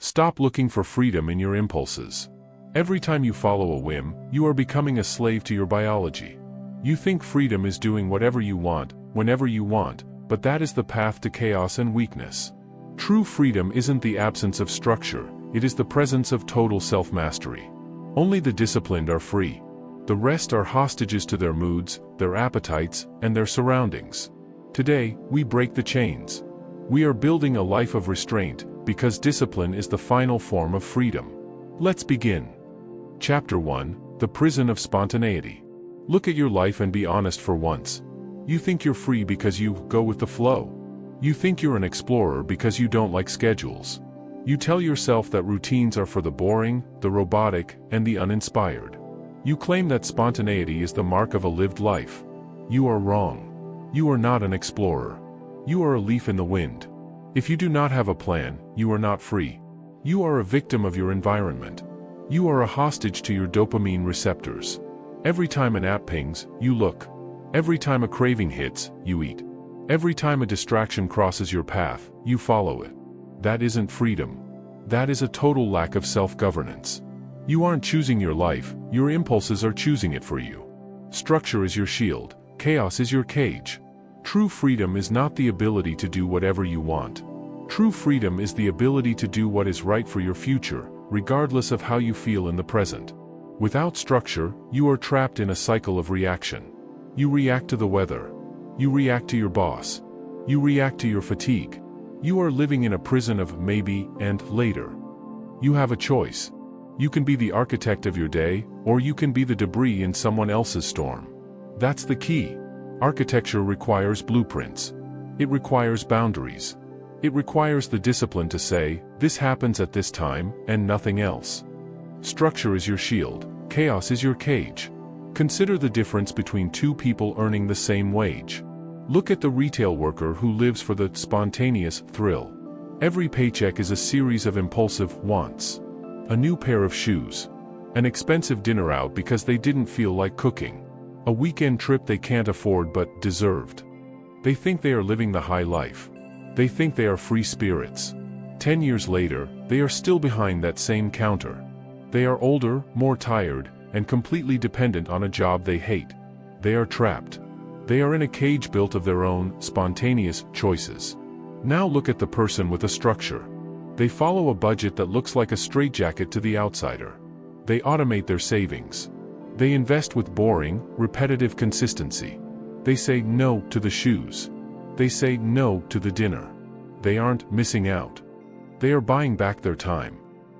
Stop looking for freedom in your impulses. Every time you follow a whim, you are becoming a slave to your biology. You think freedom is doing whatever you want, whenever you want, but that is the path to chaos and weakness. True freedom isn't the absence of structure, it is the presence of total self-mastery. Only the disciplined are free. The rest are hostages to their moods, their appetites, and their surroundings. Today, we break the chains. We are building a life of restraint, because discipline is the final form of freedom. Let's begin. Chapter 1: The Prison of Spontaneity. Look at your life and be honest for once. You think you're free because you go with the flow. You think you're an explorer because you don't like schedules. You tell yourself that routines are for the boring, the robotic, and the uninspired. You claim that spontaneity is the mark of a lived life. You are wrong. You are not an explorer. You are a leaf in the wind. If you do not have a plan, you are not free. You are a victim of your environment. You are a hostage to your dopamine receptors. Every time an app pings, you look. Every time a craving hits, you eat. Every time a distraction crosses your path, you follow it. That isn't freedom. That is a total lack of self-governance. You aren't choosing your life, your impulses are choosing it for you. Structure is your shield, chaos is your cage. True freedom is not the ability to do whatever you want. True freedom is the ability to do what is right for your future, regardless of how you feel in the present. Without structure, you are trapped in a cycle of reaction. You react to the weather. You react to your boss. You react to your fatigue. You are living in a prison of maybe and later. You have a choice. You can be the architect of your day, or you can be the debris in someone else's storm. That's the key. Architecture requires blueprints. It requires boundaries. It requires the discipline to say, this happens at this time, and nothing else. Structure is your shield, chaos is your cage. Consider the difference between two people earning the same wage. Look at the retail worker who lives for the spontaneous thrill. Every paycheck is a series of impulsive wants. A new pair of shoes. An expensive dinner out because they didn't feel like cooking. A weekend trip they can't afford but deserved. They think they are living the high life. They think they are free spirits. 10 years later, they are still behind that same counter. They are older, more tired, and completely dependent on a job they hate. They are trapped. They are in a cage built of their own, spontaneous choices. Now look at the person with a structure. They follow a budget that looks like a straitjacket to the outsider. They automate their savings. They invest with boring, repetitive consistency. They say no to the shoes. They say no to the dinner. They aren't missing out. They are buying back their time.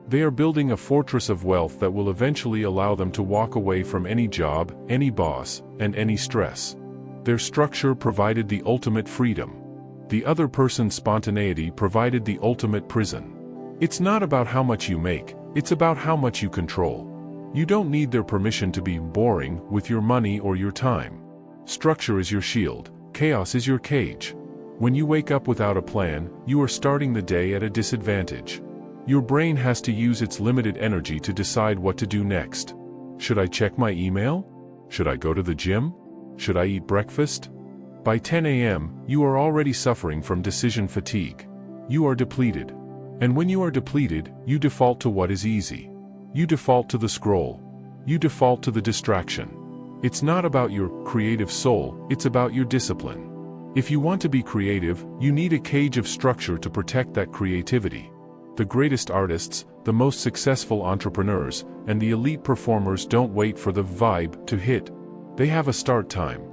They are building a fortress of wealth that will eventually allow them to walk away from any job, any boss, and any stress. Their structure provided the ultimate freedom. The other person's spontaneity provided the ultimate prison. It's not about how much you make, it's about how much you control. You don't need their permission to be boring with your money or your time. Structure is your shield, chaos is your cage. When you wake up without a plan, you are starting the day at a disadvantage. Your brain has to use its limited energy to decide what to do next. Should I check my email? Should I go to the gym? Should I eat breakfast? By 10 a.m., you are already suffering from decision fatigue. You are depleted. And when you are depleted, you default to what is easy. You default to the scroll. You default to the distraction. It's not about your creative soul, it's about your discipline. If you want to be creative, you need a cage of structure to protect that creativity. The greatest artists, the most successful entrepreneurs, and the elite performers don't wait for the vibe to hit. They have a start time.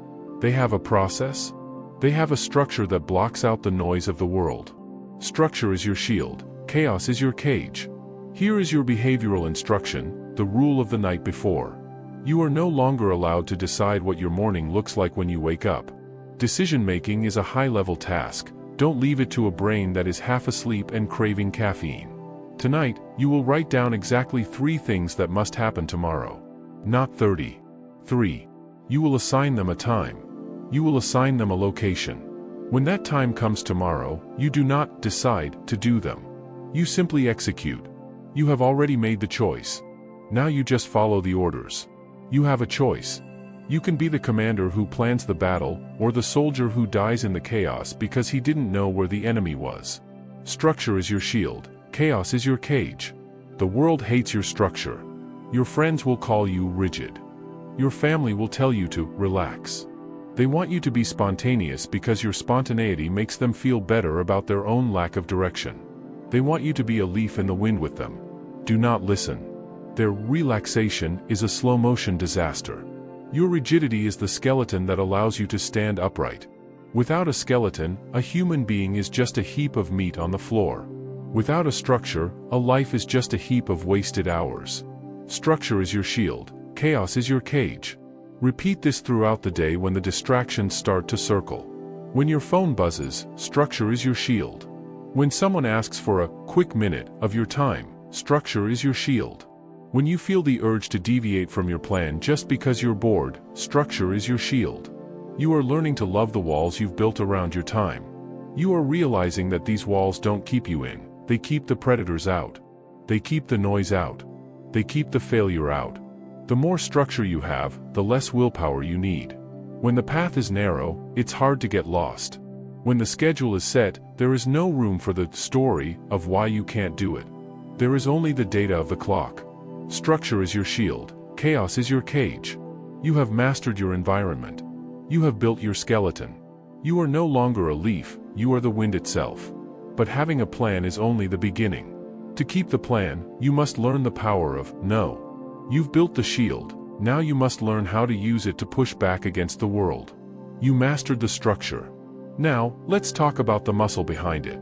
They have a process. They have a structure that blocks out the noise of the world. Structure is your shield, chaos is your cage. Here is your behavioral instruction, the rule of the night before. You are no longer allowed to decide what your morning looks like when you wake up. Decision-making is a high-level task. Don't leave it to a brain that is half asleep and craving caffeine. Tonight, you will write down exactly 3 things that must happen tomorrow. Not 30. 3. You will assign them a time. You will assign them a location. When that time comes tomorrow, you do not decide to do them. You simply execute. You have already made the choice. Now you just follow the orders. You have a choice. You can be the commander who plans the battle, or the soldier who dies in the chaos because he didn't know where the enemy was. Structure is your shield, chaos is your cage. The world hates your structure. Your friends will call you rigid. Your family will tell you to relax. They want you to be spontaneous because your spontaneity makes them feel better about their own lack of direction. They want you to be a leaf in the wind with them. Do not listen. Their relaxation is a slow-motion disaster. Your rigidity is the skeleton that allows you to stand upright. Without a skeleton, a human being is just a heap of meat on the floor. Without a structure, a life is just a heap of wasted hours. Structure is your shield, chaos is your cage. Repeat this throughout the day when the distractions start to circle. When your phone buzzes, structure is your shield. When someone asks for a quick minute of your time, structure is your shield. When you feel the urge to deviate from your plan just because you're bored, structure is your shield. You are learning to love the walls you've built around your time. You are realizing that these walls don't keep you in, they keep the predators out. They keep the noise out. They keep the failure out. The more structure you have, the less willpower you need. When the path is narrow, it's hard to get lost. When the schedule is set, there is no room for the story of why you can't do it. There is only the data of the clock. Structure is your shield, chaos is your cage. You have mastered your environment. You have built your skeleton. You are no longer a leaf, you are the wind itself. But having a plan is only the beginning. To keep the plan, you must learn the power of no. You've built the shield, now you must learn how to use it to push back against the world. You mastered the structure. Now, let's talk about the muscle behind it.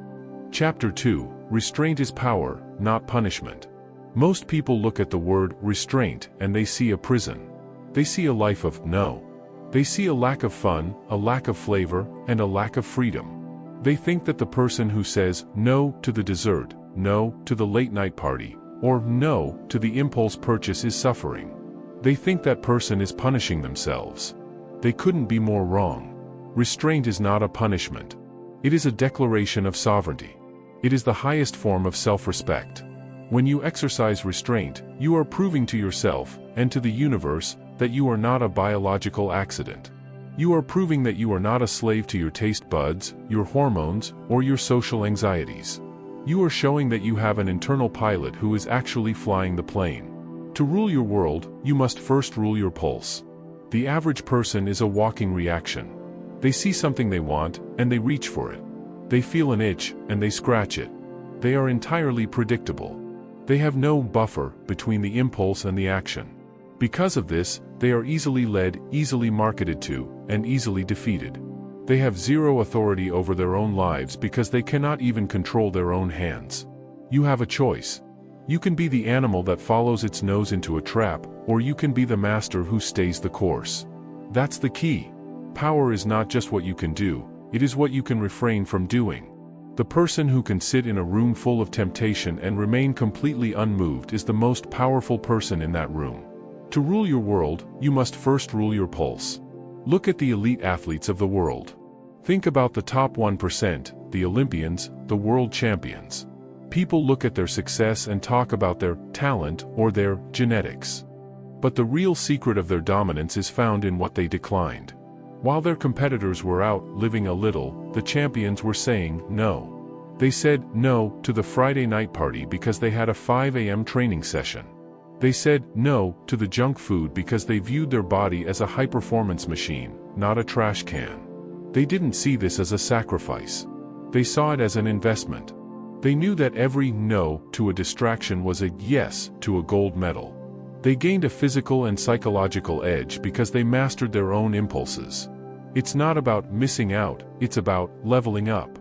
Chapter 2, Restraint is Power, Not Punishment. Most people look at the word restraint and they see a prison. They see a life of no. They see a lack of fun, a lack of flavor, and a lack of freedom. They think that the person who says no to the dessert, no to the late night party, or no to the impulse purchase is suffering. They think that person is punishing themselves. They couldn't be more wrong. Restraint is not a punishment. It is a declaration of sovereignty. It is the highest form of self-respect. When you exercise restraint, you are proving to yourself, and to the universe, that you are not a biological accident. You are proving that you are not a slave to your taste buds, your hormones, or your social anxieties. You are showing that you have an internal pilot who is actually flying the plane. To rule your world, you must first rule your pulse. The average person is a walking reaction. They see something they want, and they reach for it. They feel an itch, and they scratch it. They are entirely predictable. They have no buffer between the impulse and the action. Because of this, they are easily led, easily marketed to, and easily defeated. They have zero authority over their own lives because they cannot even control their own hands. You have a choice. You can be the animal that follows its nose into a trap, or you can be the master who stays the course. That's the key. Power is not just what you can do, it is what you can refrain from doing. The person who can sit in a room full of temptation and remain completely unmoved is the most powerful person in that room. To rule your world, you must first rule your pulse. Look at the elite athletes of the world. Think about the top 1%, the Olympians, the world champions. People look at their success and talk about their talent or their genetics. But the real secret of their dominance is found in what they declined. While their competitors were out living a little, the champions were saying no. They said no to the Friday night party because they had a 5 a.m. training session. They said no to the junk food because they viewed their body as a high-performance machine, not a trash can. They didn't see this as a sacrifice. They saw it as an investment. They knew that every no to a distraction was a yes to a gold medal. They gained a physical and psychological edge because they mastered their own impulses. It's not about missing out, it's about leveling up.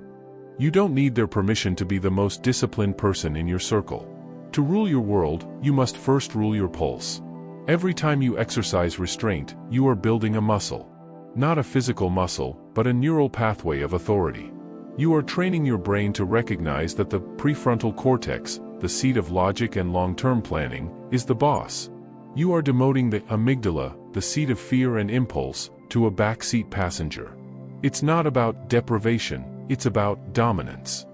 You don't need their permission to be the most disciplined person in your circle. To rule your world, you must first rule your pulse. Every time you exercise restraint, you are building a muscle. Not a physical muscle, but a neural pathway of authority. You are training your brain to recognize that the prefrontal cortex, the seat of logic and long-term planning, is the boss. You are demoting the amygdala, the seat of fear and impulse, to a backseat passenger. It's not about deprivation, it's about dominance.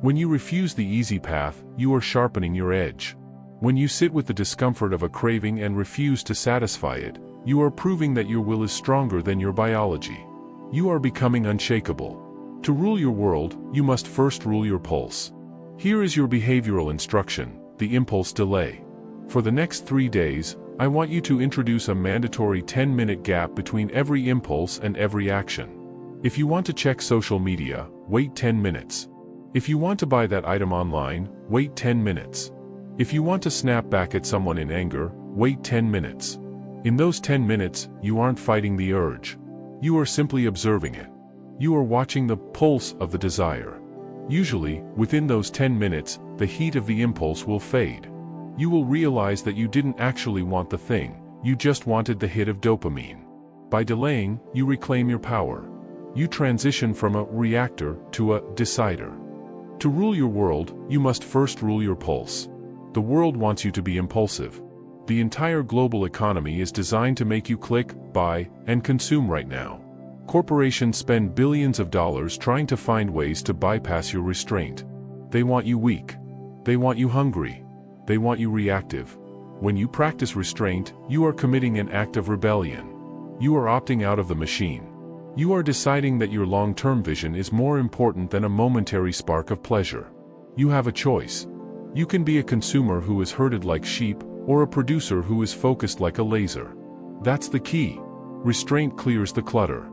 When you refuse the easy path, you are sharpening your edge. When you sit with the discomfort of a craving and refuse to satisfy it, you are proving that your will is stronger than your biology. You are becoming unshakable. To rule your world, you must first rule your pulse. Here is your behavioral instruction, the impulse delay. For the next 3 days, I want you to introduce a mandatory 10-minute gap between every impulse and every action. If you want to check social media, wait 10 minutes. If you want to buy that item online, wait 10 minutes. If you want to snap back at someone in anger, wait 10 minutes. In those 10 minutes, you aren't fighting the urge. You are simply observing it. You are watching the pulse of the desire. Usually, within those 10 minutes, the heat of the impulse will fade. You will realize that you didn't actually want the thing, you just wanted the hit of dopamine. By delaying, you reclaim your power. You transition from a reactor to a decider. To rule your world, you must first rule your pulse. The world wants you to be impulsive. The entire global economy is designed to make you click, buy, and consume right now. Corporations spend billions of dollars trying to find ways to bypass your restraint. They want you weak. They want you hungry. They want you reactive. When you practice restraint, you are committing an act of rebellion. You are opting out of the machine. You are deciding that your long-term vision is more important than a momentary spark of pleasure. You have a choice. You can be a consumer who is herded like sheep, or a producer who is focused like a laser. That's the key. Restraint clears the clutter.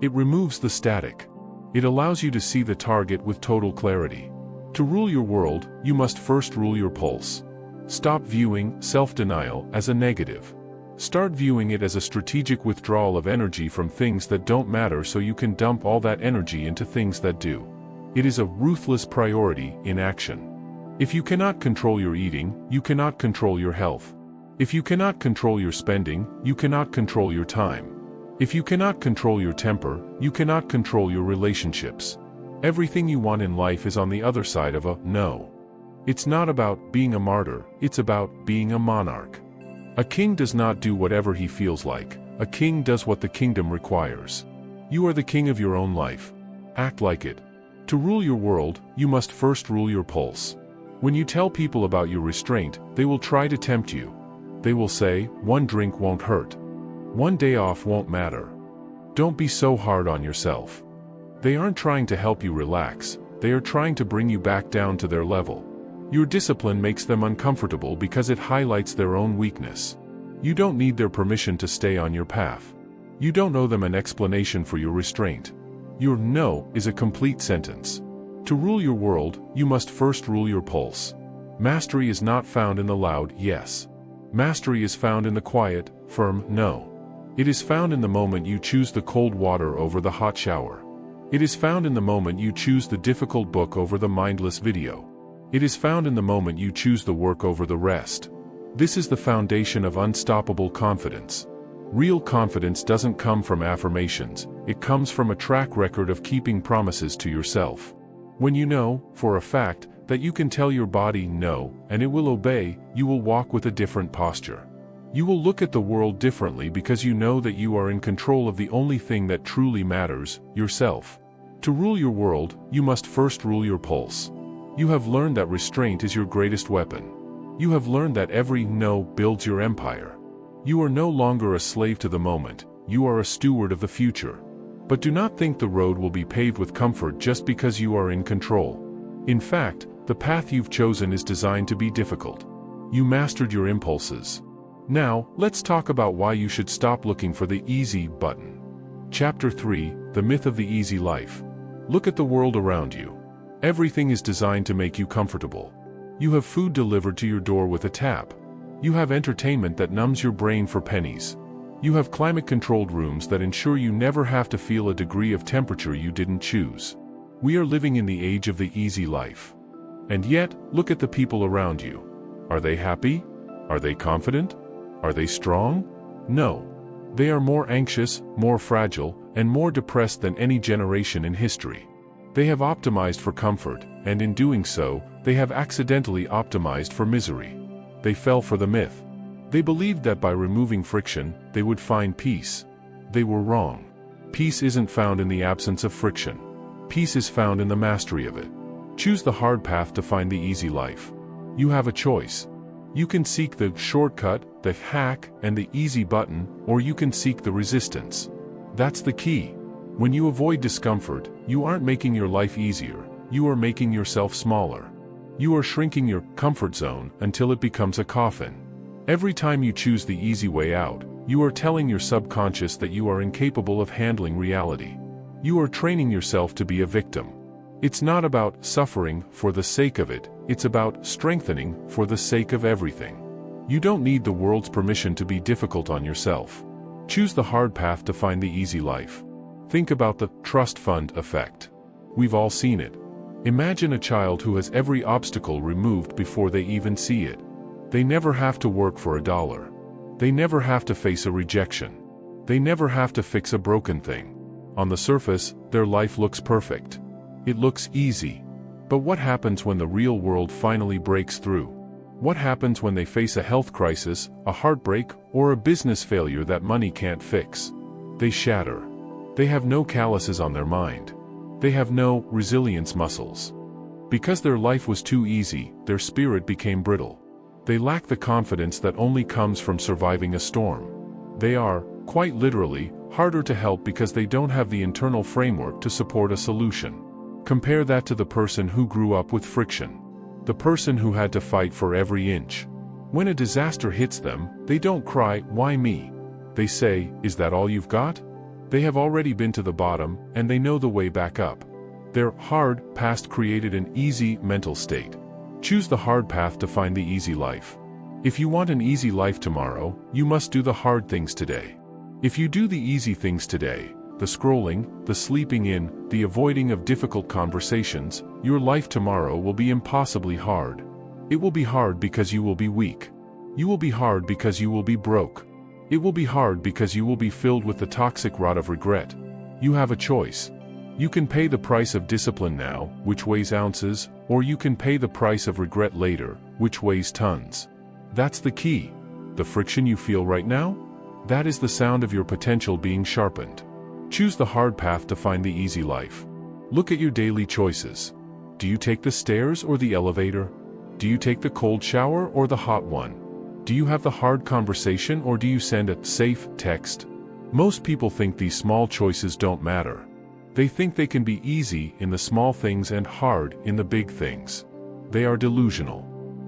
It removes the static. It allows you to see the target with total clarity. To rule your world, you must first rule your pulse. Stop viewing self-denial as a negative. Start viewing it as a strategic withdrawal of energy from things that don't matter so you can dump all that energy into things that do. It is a ruthless priority in action. If you cannot control your eating, you cannot control your health. If you cannot control your spending, you cannot control your time. If you cannot control your temper, you cannot control your relationships. Everything you want in life is on the other side of a no. It's not about being a martyr, it's about being a monarch. A king does not do whatever he feels like, a king does what the kingdom requires. You are the king of your own life. Act like it. To rule your world, you must first rule your pulse. When you tell people about your restraint, they will try to tempt you. They will say, one drink won't hurt. One day off won't matter. Don't be so hard on yourself. They aren't trying to help you relax, they are trying to bring you back down to their level. Your discipline makes them uncomfortable because it highlights their own weakness. You don't need their permission to stay on your path. You don't owe them an explanation for your restraint. Your no is a complete sentence. To rule your world, you must first rule your pulse. Mastery is not found in the loud yes. Mastery is found in the quiet, firm no. It is found in the moment you choose the cold water over the hot shower. It is found in the moment you choose the difficult book over the mindless video. It is found in the moment you choose the work over the rest. This is the foundation of unstoppable confidence. Real confidence doesn't come from affirmations, it comes from a track record of keeping promises to yourself. When you know, for a fact, that you can tell your body no, and it will obey, you will walk with a different posture. You will look at the world differently because you know that you are in control of the only thing that truly matters, yourself. To rule your world, you must first rule your pulse. You have learned that restraint is your greatest weapon. You have learned that every no builds your empire. You are no longer a slave to the moment, you are a steward of the future. But do not think the road will be paved with comfort just because you are in control. In fact, the path you've chosen is designed to be difficult. You mastered your impulses. Now, let's talk about why you should stop looking for the easy button. Chapter 3, The Myth of the Easy Life. Look at the world around you. Everything is designed to make you comfortable. You have food delivered to your door with a tap. You have entertainment that numbs your brain for pennies. You have climate-controlled rooms that ensure you never have to feel a degree of temperature you didn't choose. We are living in the age of the easy life. And yet, look at the people around you. Are they happy? Are they confident? Are they strong? No. They are more anxious, more fragile, and more depressed than any generation in history. They have optimized for comfort, and in doing so, they have accidentally optimized for misery. They fell for the myth. They believed that by removing friction, they would find peace. They were wrong. Peace isn't found in the absence of friction. Peace is found in the mastery of it. Choose the hard path to find the easy life. You have a choice. You can seek the shortcut, the hack, and the easy button, or you can seek the resistance. That's the key. When you avoid discomfort, you aren't making your life easier, you are making yourself smaller. You are shrinking your comfort zone until it becomes a coffin. Every time you choose the easy way out, you are telling your subconscious that you are incapable of handling reality. You are training yourself to be a victim. It's not about suffering for the sake of it, it's about strengthening for the sake of everything. You don't need the world's permission to be difficult on yourself. Choose the hard path to find the easy life. Think about the trust fund effect. We've all seen it. Imagine a child who has every obstacle removed before they even see it. They never have to work for $1. They never have to face a rejection. They never have to fix a broken thing. On the surface, their life looks perfect. It looks easy. But what happens when the real world finally breaks through? What happens when they face a health crisis, a heartbreak, or a business failure that money can't fix? They shatter. They have no calluses on their mind. They have no resilience muscles. Because their life was too easy, their spirit became brittle. They lack the confidence that only comes from surviving a storm. They are, quite literally, harder to help because they don't have the internal framework to support a solution. Compare that to the person who grew up with friction. The person who had to fight for every inch. When a disaster hits them, they don't cry, "Why me?" They say, "Is that all you've got?" They have already been to the bottom, and they know the way back up. Their hard past created an easy mental state. Choose the hard path to find the easy life. If you want an easy life tomorrow, you must do the hard things today. If you do the easy things today, the scrolling, the sleeping in, the avoiding of difficult conversations, your life tomorrow will be impossibly hard. It will be hard because you will be weak. You will be hard because you will be broke. It will be hard because you will be filled with the toxic rot of regret. You have a choice. You can pay the price of discipline now, which weighs ounces, or you can pay the price of regret later, which weighs tons. That's the key. The friction you feel right now? That is the sound of your potential being sharpened. Choose the hard path to find the easy life. Look at your daily choices. Do you take the stairs or the elevator? Do you take the cold shower or the hot one? Do you have the hard conversation or do you send a safe text? Most people think these small choices don't matter. They think they can be easy in the small things and hard in the big things. They are delusional.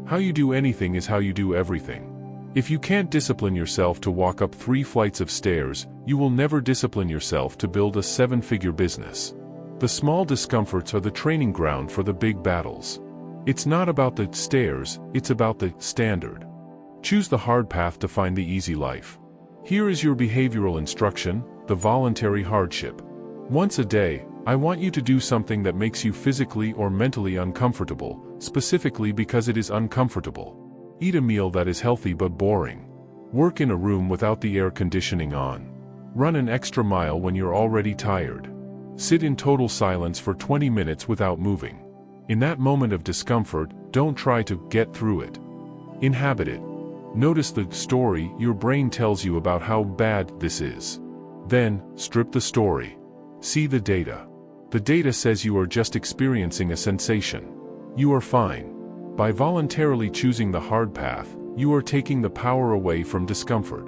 How you do anything is how you do everything. If you can't discipline yourself to walk up 3 flights of stairs, you will never discipline yourself to build a 7-figure business. The small discomforts are the training ground for the big battles. It's not about the stairs, it's about the standard. Choose the hard path to find the easy life. Here is your behavioral instruction, the voluntary hardship. Once a day, I want you to do something that makes you physically or mentally uncomfortable, specifically because it is uncomfortable. Eat a meal that is healthy but boring. Work in a room without the air conditioning on. Run an extra mile when you're already tired. Sit in total silence for 20 minutes without moving. In that moment of discomfort, don't try to get through it. Inhabit it. Notice the story your brain tells you about how bad this is. Then, strip the story. See the data. The data says you are just experiencing a sensation. You are fine. By voluntarily choosing the hard path, you are taking the power away from discomfort.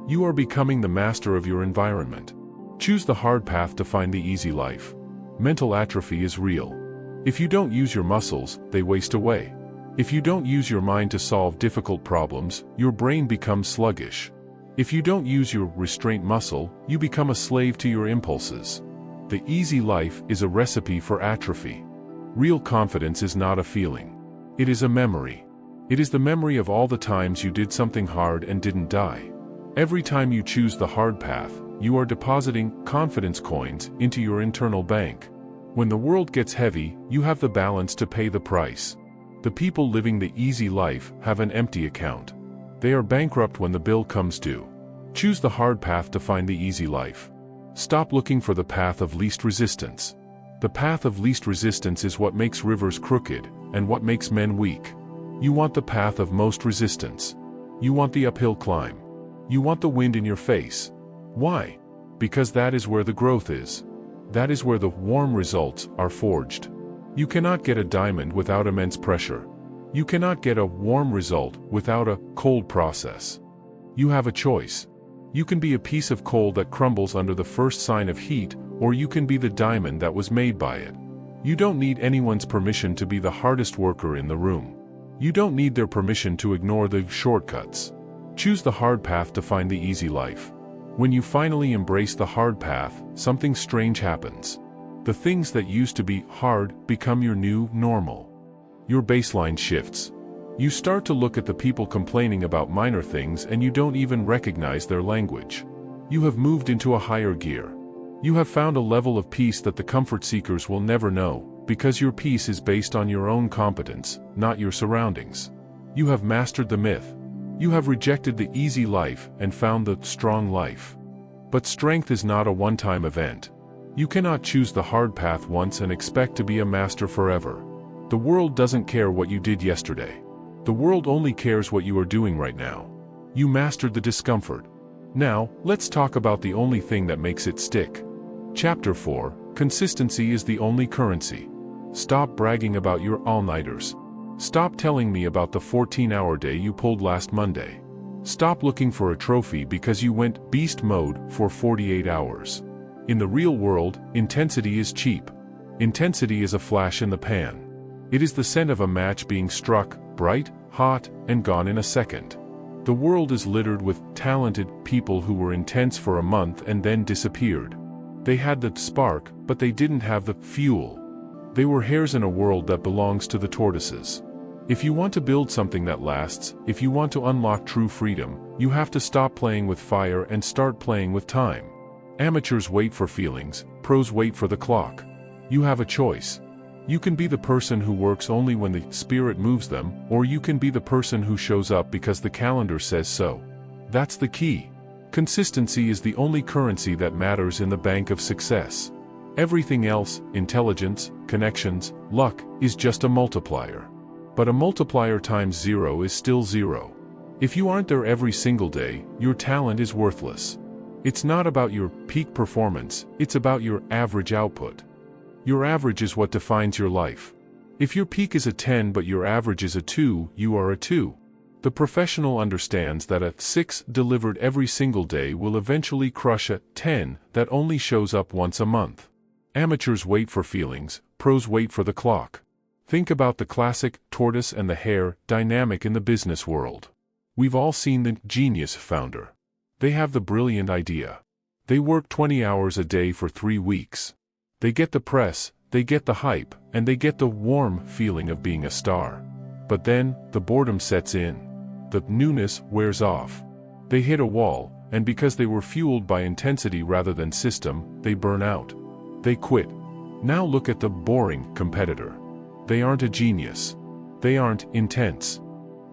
You are becoming the master of your environment. Choose the hard path to find the easy life. Mental atrophy is real. If you don't use your muscles, they waste away. If you don't use your mind to solve difficult problems, your brain becomes sluggish. If you don't use your restraint muscle, you become a slave to your impulses. The easy life is a recipe for atrophy. Real confidence is not a feeling. It is a memory. It is the memory of all the times you did something hard and didn't die. Every time you choose the hard path, you are depositing confidence coins into your internal bank. When the world gets heavy, you have the balance to pay the price. The people living the easy life have an empty account. They are bankrupt when the bill comes due. Choose the hard path to find the easy life. Stop looking for the path of least resistance. The path of least resistance is what makes rivers crooked, and what makes men weak. You want the path of most resistance. You want the uphill climb. You want the wind in your face. Why? Because that is where the growth is. That is where the warm results are forged. You cannot get a diamond without immense pressure. You cannot get a warm result without a cold process. You have a choice. You can be a piece of coal that crumbles under the first sign of heat, or you can be the diamond that was made by it. You don't need anyone's permission to be the hardest worker in the room. You don't need their permission to ignore the shortcuts. Choose the hard path to find the easy life. When you finally embrace the hard path, something strange happens. The things that used to be hard become your new normal. Your baseline shifts. You start to look at the people complaining about minor things and you don't even recognize their language. You have moved into a higher gear. You have found a level of peace that the comfort seekers will never know, because your peace is based on your own competence, not your surroundings. You have mastered the myth. You have rejected the easy life and found the strong life. But strength is not a one-time event. You cannot choose the hard path once and expect to be a master forever. The world doesn't care what you did yesterday. The world only cares what you are doing right now. You mastered the discomfort. Now, let's talk about the only thing that makes it stick. Chapter 4, Consistency is the only currency. Stop bragging about your all-nighters. Stop telling me about the 14-hour day you pulled last Monday. Stop looking for a trophy because you went beast mode for 48 hours. In the real world, intensity is cheap. Intensity is a flash in the pan. It is the scent of a match being struck, bright, hot, and gone in a second. The world is littered with talented people who were intense for a month and then disappeared. They had the spark, but they didn't have the fuel. They were hares in a world that belongs to the tortoises. If you want to build something that lasts, if you want to unlock true freedom, you have to stop playing with fire and start playing with time. Amateurs wait for feelings, pros wait for the clock. You have a choice. You can be the person who works only when the spirit moves them, or you can be the person who shows up because the calendar says so. That's the key. Consistency is the only currency that matters in the bank of success. Everything else, intelligence, connections, luck, is just a multiplier. But a multiplier times 0 is still 0. If you aren't there every single day, your talent is worthless. It's not about your peak performance, it's about your average output. Your average is what defines your life. If your peak is a 10 but your average is a 2, you are a 2. The professional understands that a 6 delivered every single day will eventually crush a 10 that only shows up once a month. Amateurs wait for feelings, pros wait for the clock. Think about the classic tortoise and the hare dynamic in the business world. We've all seen the genius founder. They have the brilliant idea. They work 20 hours a day for 3 weeks. They get the press, they get the hype, and they get the warm feeling of being a star. But then, the boredom sets in. The newness wears off. They hit a wall, and because they were fueled by intensity rather than system, they burn out. They quit. Now look at the boring competitor. They aren't a genius. They aren't intense.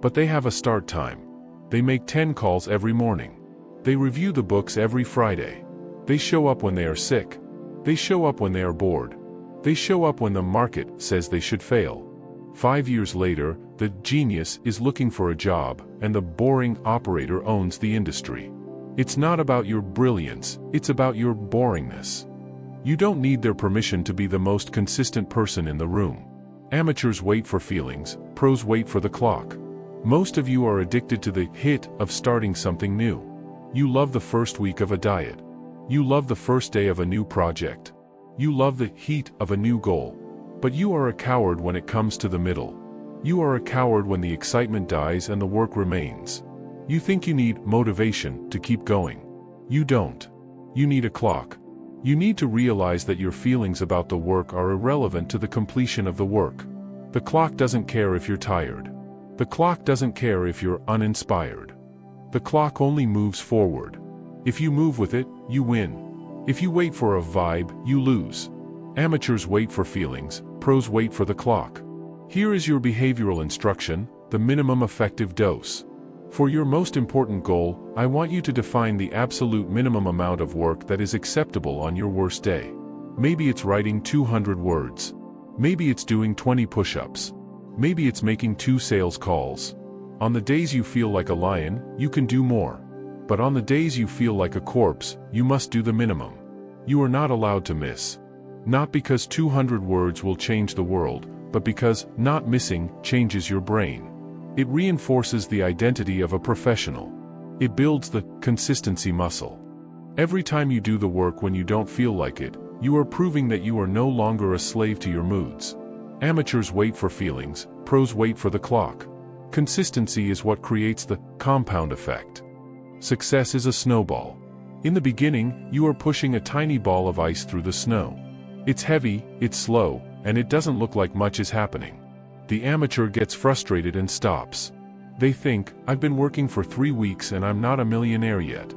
But they have a start time. They make 10 calls every morning. They review the books every Friday. They show up when they are sick. They show up when they are bored. They show up when the market says they should fail. 5 years later, the genius is looking for a job, and the boring operator owns the industry. It's not about your brilliance, it's about your boringness. You don't need their permission to be the most consistent person in the room. Amateurs wait for feelings, pros wait for the clock. Most of you are addicted to the hit of starting something new. You love the first week of a diet. You love the first day of a new project. You love the heat of a new goal. But you are a coward when it comes to the middle. You are a coward when the excitement dies and the work remains. You think you need motivation to keep going. You don't. You need a clock. You need to realize that your feelings about the work are irrelevant to the completion of the work. The clock doesn't care if you're tired. The clock doesn't care if you're uninspired. The clock only moves forward. If you move with it, you win. If you wait for a vibe, you lose. Amateurs wait for feelings, pros wait for the clock. Here is your behavioral instruction, the minimum effective dose. For your most important goal, I want you to define the absolute minimum amount of work that is acceptable on your worst day. Maybe it's writing 200 words. Maybe it's doing 20 push-ups. Maybe it's making 2 sales calls. On the days you feel like a lion, you can do more. But on the days you feel like a corpse, you must do the minimum. You are not allowed to miss. Not because 200 words will change the world, but because not missing changes your brain. It reinforces the identity of a professional. It builds the consistency muscle. Every time you do the work when you don't feel like it, you are proving that you are no longer a slave to your moods. Amateurs wait for feelings, pros wait for the clock. Consistency is what creates the compound effect. Success is a snowball. In the beginning, you are pushing a tiny ball of ice through the snow. It's heavy, it's slow, and it doesn't look like much is happening. The amateur gets frustrated and stops. They think, I've been working for 3 weeks and I'm not a millionaire yet.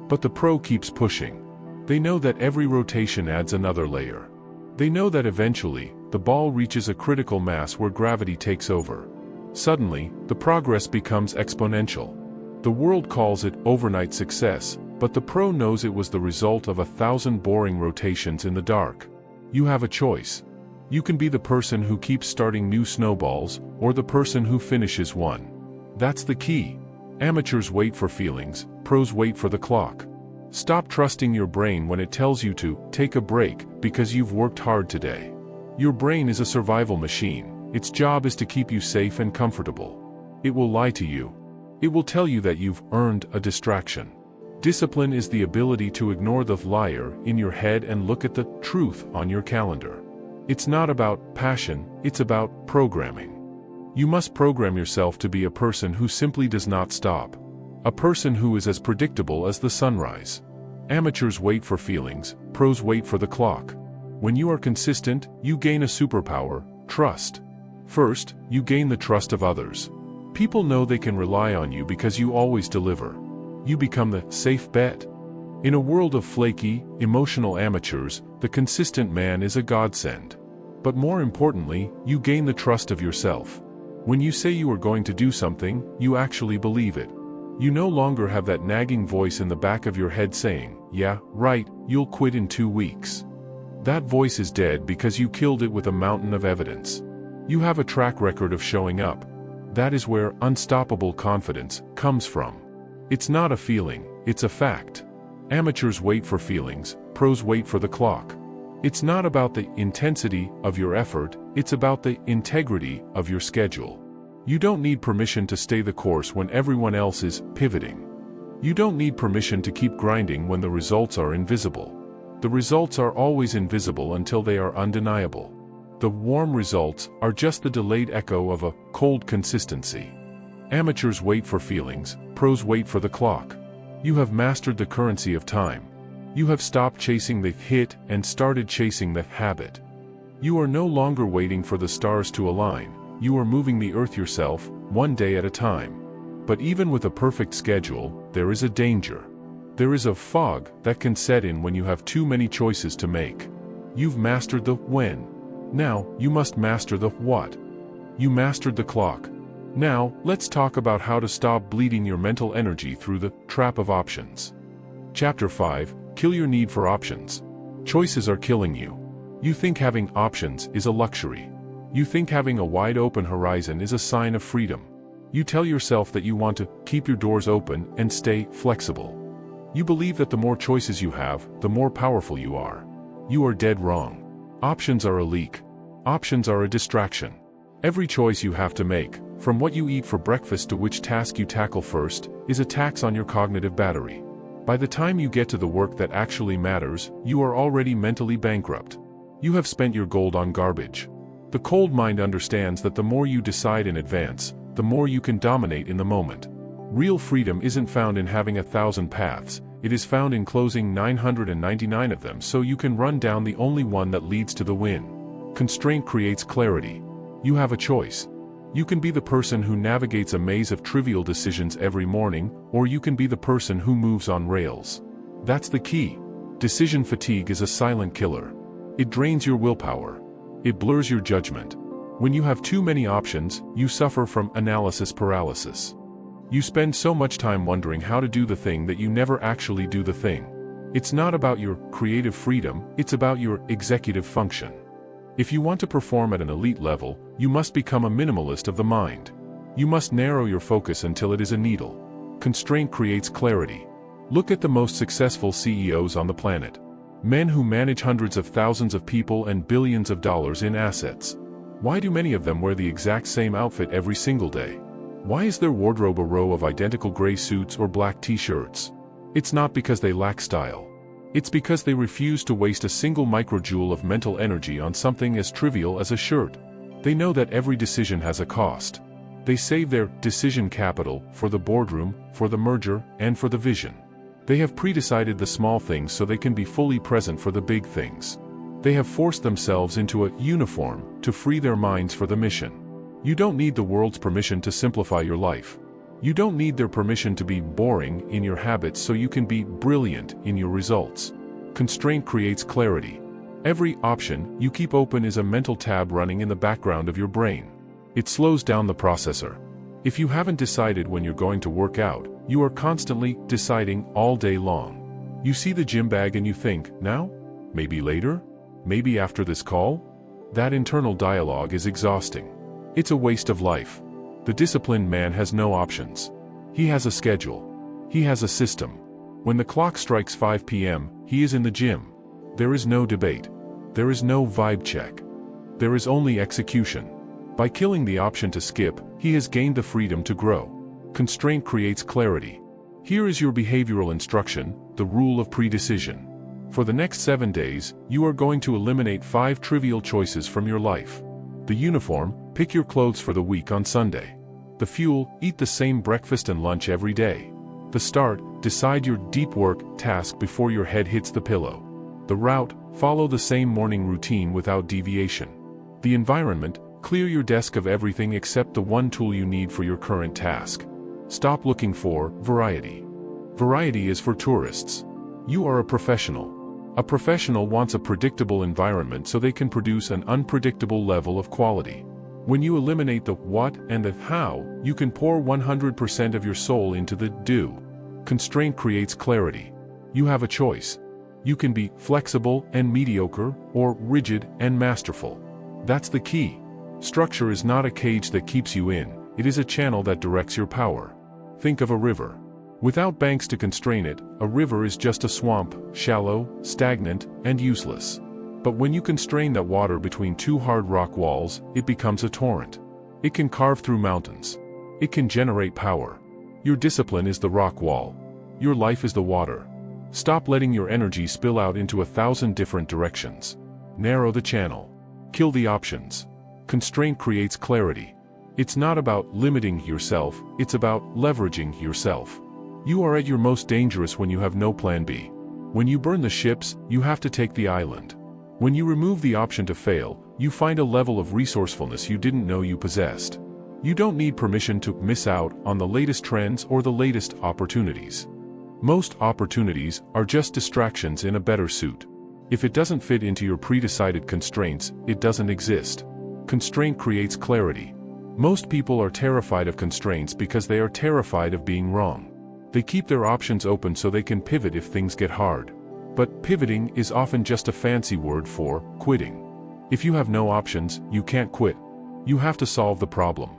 But the pro keeps pushing. They know that every rotation adds another layer. They know that eventually, the ball reaches a critical mass where gravity takes over. Suddenly, the progress becomes exponential. The world calls it overnight success, but the pro knows it was the result of 1,000 boring rotations in the dark. You have a choice. You can be the person who keeps starting new snowballs, or the person who finishes one. That's the key. Amateurs wait for feelings, pros wait for the clock. Stop trusting your brain when it tells you to take a break because you've worked hard today. Your brain is a survival machine. Its job is to keep you safe and comfortable. It will lie to you. It will tell you that you've earned a distraction. Discipline is the ability to ignore the liar in your head and look at the truth on your calendar. It's not about passion, it's about programming. You must program yourself to be a person who simply does not stop. A person who is as predictable as the sunrise. Amateurs wait for feelings, pros wait for the clock. When you are consistent, you gain a superpower, trust. First, you gain the trust of others. People know they can rely on you because you always deliver. You become the safe bet. In a world of flaky, emotional amateurs, the consistent man is a godsend. But more importantly, you gain the trust of yourself. When you say you are going to do something, you actually believe it. You no longer have that nagging voice in the back of your head saying, yeah, right, you'll quit in 2 weeks. That voice is dead because you killed it with a mountain of evidence. You have a track record of showing up. That is where unstoppable confidence comes from. It's not a feeling, it's a fact. Amateurs wait for feelings, pros wait for the clock. It's not about the intensity of your effort, it's about the integrity of your schedule. You don't need permission to stay the course when everyone else is pivoting. You don't need permission to keep grinding when the results are invisible. The results are always invisible until they are undeniable. The warm results are just the delayed echo of a cold consistency. Amateurs wait for feelings, pros wait for the clock. You have mastered the currency of time. You have stopped chasing the hit and started chasing the habit. You are no longer waiting for the stars to align. You are moving the earth yourself, one day at a time. But even with a perfect schedule, there is a danger. There is a fog that can set in when you have too many choices to make. You've mastered the when. Now, you must master the what. You mastered the clock. Now, let's talk about how to stop bleeding your mental energy through the trap of options. Chapter 5, Kill your need for options. Choices are killing you. You think having options is a luxury. You think having a wide-open horizon is a sign of freedom. You tell yourself that you want to keep your doors open and stay flexible. You believe that the more choices you have, the more powerful you are. You are dead wrong. Options are a leak. Options are a distraction. Every choice you have to make, from what you eat for breakfast to which task you tackle first, is a tax on your cognitive battery. By the time you get to the work that actually matters, you are already mentally bankrupt. You have spent your gold on garbage. The cold mind understands that the more you decide in advance, the more you can dominate in the moment. Real freedom isn't found in having 1,000 paths, it is found in closing 999 of them so you can run down the only one that leads to the win. Constraint creates clarity. You have a choice. You can be the person who navigates a maze of trivial decisions every morning, or you can be the person who moves on rails. That's the key. Decision fatigue is a silent killer. It drains your willpower. It blurs your judgment. When you have too many options, you suffer from analysis paralysis. You spend so much time wondering how to do the thing that you never actually do the thing. It's not about your creative freedom, it's about your executive function. If you want to perform at an elite level, you must become a minimalist of the mind. You must narrow your focus until it is a needle. Constraint creates clarity. Look at the most successful CEOs on the planet. Men who manage hundreds of thousands of people and billions of dollars in assets. Why do many of them wear the exact same outfit every single day? Why is their wardrobe a row of identical gray suits or black t-shirts? It's not because they lack style. It's because they refuse to waste a single microjoule of mental energy on something as trivial as a shirt. They know that every decision has a cost. They save their decision capital for the boardroom, for the merger, and for the vision. They have pre-decided the small things so they can be fully present for the big things. They have forced themselves into a uniform to free their minds for the mission. You don't need the world's permission to simplify your life. You don't need their permission to be boring in your habits so you can be brilliant in your results. Constraint creates clarity. Every option you keep open is a mental tab running in the background of your brain. It slows down the processor. If you haven't decided when you're going to work out, you are constantly deciding all day long. You see the gym bag and you think, now? Maybe later? Maybe after this call? That internal dialogue is exhausting. It's a waste of life. The disciplined man has no options. He has a schedule. He has a system. When the clock strikes 5 p.m., he is in the gym. There is no debate. There is no vibe check. There is only execution. By killing the option to skip, he has gained the freedom to grow. Constraint creates clarity. Here is your behavioral instruction, the rule of pre-decision. For the next 7 days, you are going to eliminate 5 trivial choices from your life. The uniform, pick your clothes for the week on Sunday. The fuel, eat the same breakfast and lunch every day. The start, decide your deep work task before your head hits the pillow. The route, follow the same morning routine without deviation. The environment, clear your desk of everything except the one tool you need for your current task. Stop looking for variety. Variety is for tourists. You are a professional. A professional wants a predictable environment so they can produce an unpredictable level of quality. When you eliminate the what and the how, you can pour 100% of your soul into the do. Constraint creates clarity. You have a choice. You can be flexible and mediocre, or rigid and masterful. That's the key. Structure is not a cage that keeps you in, it is a channel that directs your power. Think of a river. Without banks to constrain it, a river is just a swamp, shallow, stagnant, and useless. But when you constrain that water between 2 hard rock walls, it becomes a torrent. It can carve through mountains. It can generate power. Your discipline is the rock wall. Your life is the water. Stop letting your energy spill out into 1,000 different directions. Narrow the channel. Kill the options. Constraint creates clarity. It's not about limiting yourself, it's about leveraging yourself. You are at your most dangerous when you have no plan B. When you burn the ships, you have to take the island. When you remove the option to fail, you find a level of resourcefulness you didn't know you possessed. You don't need permission to miss out on the latest trends or the latest opportunities. Most opportunities are just distractions in a better suit. If it doesn't fit into your pre-decided constraints, it doesn't exist. Constraint creates clarity. Most people are terrified of constraints because they are terrified of being wrong. They keep their options open so they can pivot if things get hard. But pivoting is often just a fancy word for quitting. If you have no options, you can't quit. You have to solve the problem.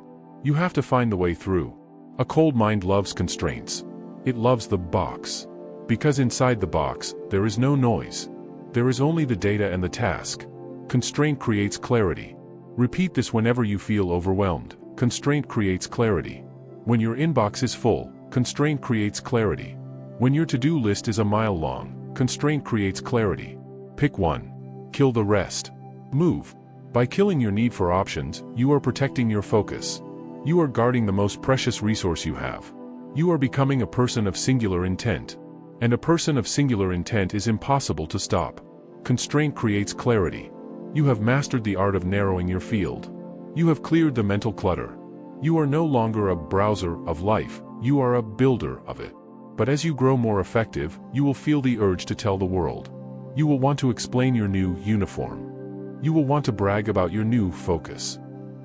You have to find the way through. A cold mind loves constraints. It loves the box. Because inside the box, there is no noise. There is only the data and the task. Constraint creates clarity. Repeat this whenever you feel overwhelmed. Constraint creates clarity. When your inbox is full, constraint creates clarity. When your to-do list is a mile long, constraint creates clarity. Pick one. Kill the rest. Move. By killing your need for options, you are protecting your focus. You are guarding the most precious resource you have. You are becoming a person of singular intent. And a person of singular intent is impossible to stop. Constraint creates clarity. You have mastered the art of narrowing your field. You have cleared the mental clutter. You are no longer a browser of life, you are a builder of it. But as you grow more effective, you will feel the urge to tell the world. You will want to explain your new uniform. You will want to brag about your new focus.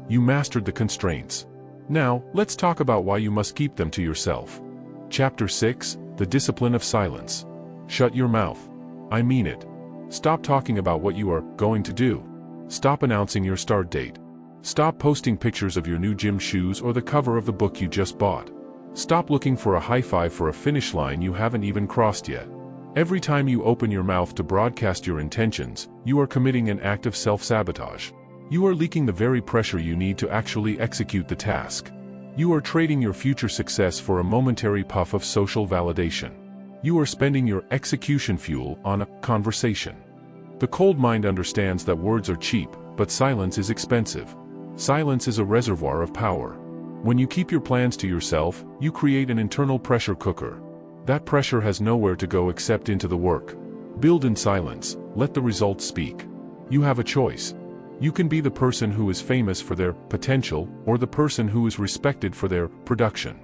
You mastered the constraints. Now, let's talk about why you must keep them to yourself. Chapter 6, The Discipline of Silence. Shut your mouth. I mean it. Stop talking about what you are going to do. Stop announcing your start date. Stop posting pictures of your new gym shoes or the cover of the book you just bought. Stop looking for a high five for a finish line you haven't even crossed yet. Every time you open your mouth to broadcast your intentions, you are committing an act of self-sabotage. You are leaking the very pressure you need to actually execute the task. You are trading your future success for a momentary puff of social validation. You are spending your execution fuel on a conversation. The cold mind understands that words are cheap, but silence is expensive. Silence is a reservoir of power. When you keep your plans to yourself, you create an internal pressure cooker. That pressure has nowhere to go except into the work. Build in silence, let the results speak. You have a choice. You can be the person who is famous for their potential, or the person who is respected for their production.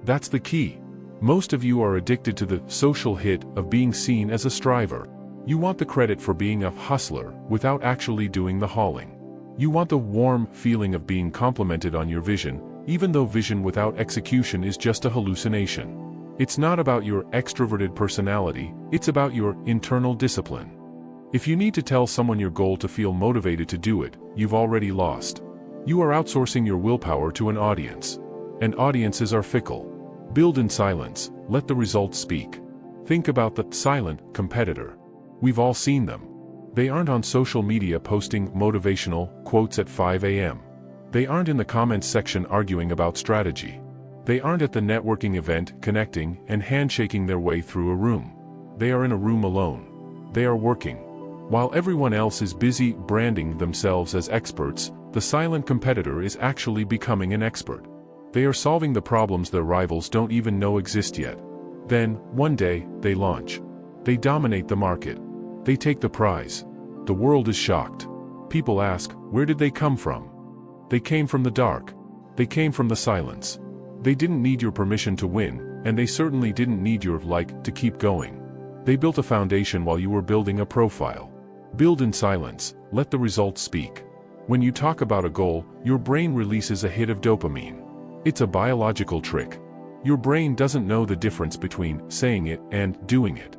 That's the key. Most of you are addicted to the social hit of being seen as a striver. You want the credit for being a hustler without actually doing the hauling. You want the warm feeling of being complimented on your vision, even though vision without execution is just a hallucination. It's not about your extroverted personality, it's about your internal discipline. If you need to tell someone your goal to feel motivated to do it, you've already lost. You are outsourcing your willpower to an audience. And audiences are fickle. Build in silence, let the results speak. Think about the silent competitor. We've all seen them. They aren't on social media posting motivational quotes at 5 a.m. They aren't in the comments section arguing about strategy. They aren't at the networking event connecting and handshaking their way through a room. They are in a room alone. They are working. While everyone else is busy branding themselves as experts, the silent competitor is actually becoming an expert. They are solving the problems their rivals don't even know exist yet. Then, one day, they launch. They dominate the market. They take the prize. The world is shocked. People ask, where did they come from? They came from the dark. They came from the silence. They didn't need your permission to win, and they certainly didn't need your like to keep going. They built a foundation while you were building a profile. Build in silence, let the results speak. When you talk about a goal, your brain releases a hit of dopamine. It's a biological trick. Your brain doesn't know the difference between saying it and doing it.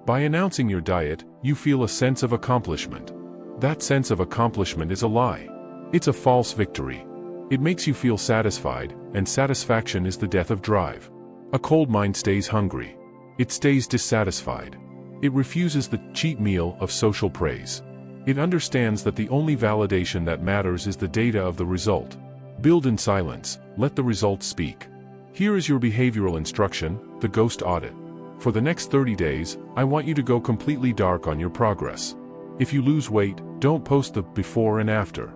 By announcing your diet, you feel a sense of accomplishment. That sense of accomplishment is a lie. It's a false victory. It makes you feel satisfied, and satisfaction is the death of drive. A cold mind stays hungry. It stays dissatisfied. It refuses the cheap meal of social praise. It understands that the only validation that matters is the data of the result. Build in silence, let the results speak. Here is your behavioral instruction, the ghost audit. For the next 30 days, I want you to go completely dark on your progress. If you lose weight, don't post the before and after.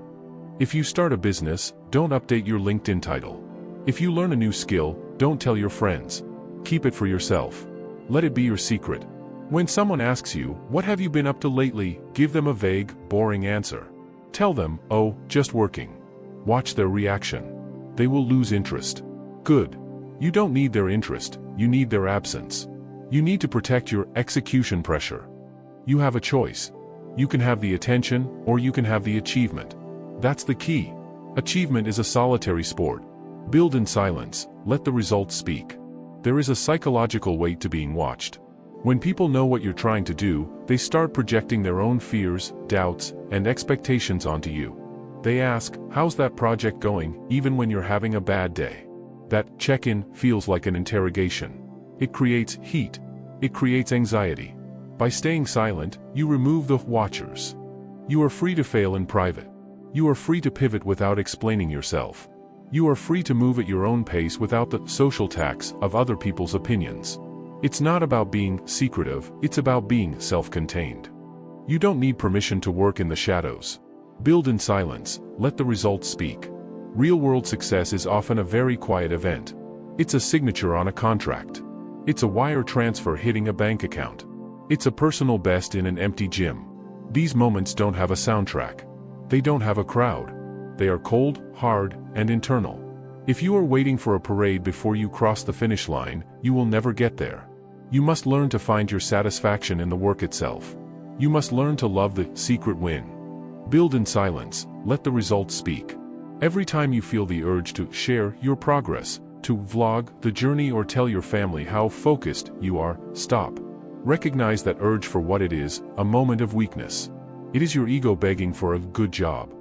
If you start a business, don't update your LinkedIn title. If you learn a new skill, don't tell your friends. Keep it for yourself. Let it be your secret. When someone asks you, what have you been up to lately, give them a vague, boring answer. Tell them, oh, just working. Watch their reaction. They will lose interest. Good. You don't need their interest, you need their absence. You need to protect your execution pressure. You have a choice. You can have the attention, or you can have the achievement. That's the key. Achievement is a solitary sport. Build in silence, let the results speak. There is a psychological weight to being watched. When people know what you're trying to do, they start projecting their own fears, doubts, and expectations onto you. They ask, how's that project going, even when you're having a bad day? That check-in feels like an interrogation. It creates heat. It creates anxiety. By staying silent, you remove the watchers. You are free to fail in private. You are free to pivot without explaining yourself. You are free to move at your own pace without the social tax of other people's opinions. It's not about being secretive, it's about being self-contained. You don't need permission to work in the shadows. Build in silence, let the results speak. Real-world success is often a very quiet event. It's a signature on a contract. It's a wire transfer hitting a bank account. It's a personal best in an empty gym. These moments don't have a soundtrack. They don't have a crowd. They are cold, hard, and internal. If you are waiting for a parade before you cross the finish line, you will never get there. You must learn to find your satisfaction in the work itself. You must learn to love the secret win. Build in silence, let the results speak. Every time you feel the urge to share your progress, to vlog the journey or tell your family how focused you are, stop. Recognize that urge for what it is, a moment of weakness. It is your ego begging for a good job.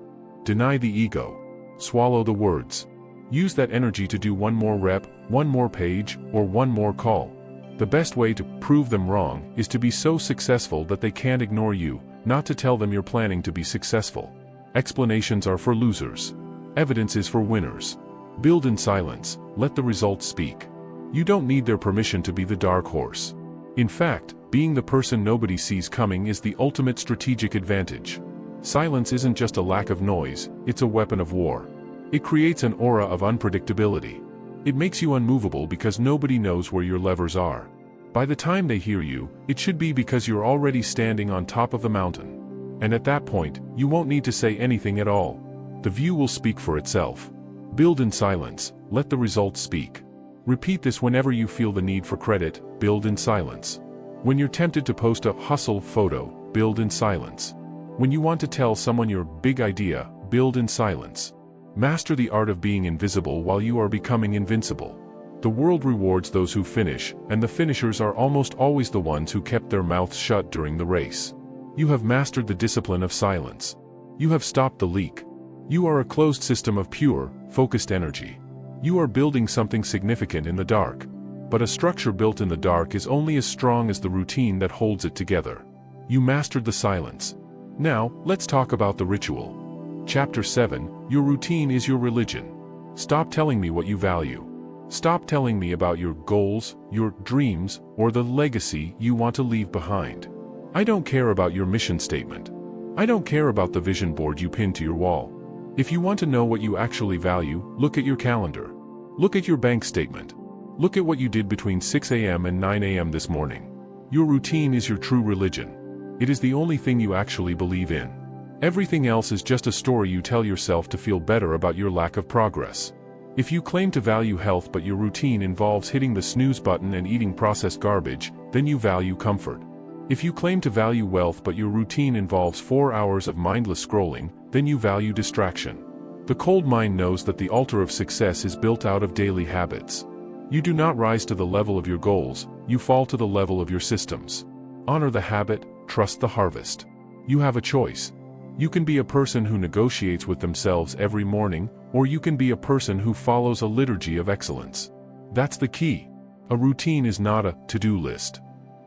Deny the ego. Swallow the words. Use that energy to do one more rep, one more page, or one more call. The best way to prove them wrong is to be so successful that they can't ignore you, not to tell them you're planning to be successful. Explanations are for losers. Evidence is for winners. Build in silence, let the results speak. You don't need their permission to be the dark horse. In fact, being the person nobody sees coming is the ultimate strategic advantage. Silence isn't just a lack of noise, it's a weapon of war. It creates an aura of unpredictability. It makes you unmovable because nobody knows where your levers are. By the time they hear you, it should be because you're already standing on top of the mountain. And at that point, you won't need to say anything at all. The view will speak for itself. Build in silence, let the results speak. Repeat this whenever you feel the need for credit, build in silence. When you're tempted to post a hustle photo, build in silence. When you want to tell someone your big idea, build in silence. Master the art of being invisible while you are becoming invincible. The world rewards those who finish, and the finishers are almost always the ones who kept their mouths shut during the race. You have mastered the discipline of silence. You have stopped the leak. You are a closed system of pure, focused energy. You are building something significant in the dark. But a structure built in the dark is only as strong as the routine that holds it together. You mastered the silence. Now, let's talk about the ritual. Chapter 7, Your routine is your religion. Stop telling me what you value. Stop telling me about your goals, your dreams, or the legacy you want to leave behind. I don't care about your mission statement. I don't care about the vision board you pin to your wall. If you want to know what you actually value, look at your calendar. Look at your bank statement. Look at what you did between 6 a.m. and 9 a.m. this morning. Your routine is your true religion. It is the only thing you actually believe in. Everything else is just a story you tell yourself to feel better about your lack of progress. If you claim to value health but your routine involves hitting the snooze button and eating processed garbage, then you value comfort. If you claim to value wealth but your routine involves 4 hours of mindless scrolling, then you value distraction. The cold mind knows that the altar of success is built out of daily habits. You do not rise to the level of your goals, you fall to the level of your systems. Honor the habit, trust the harvest. You have a choice. You can be a person who negotiates with themselves every morning, or you can be a person who follows a liturgy of excellence. That's the key. A routine is not a to-do list.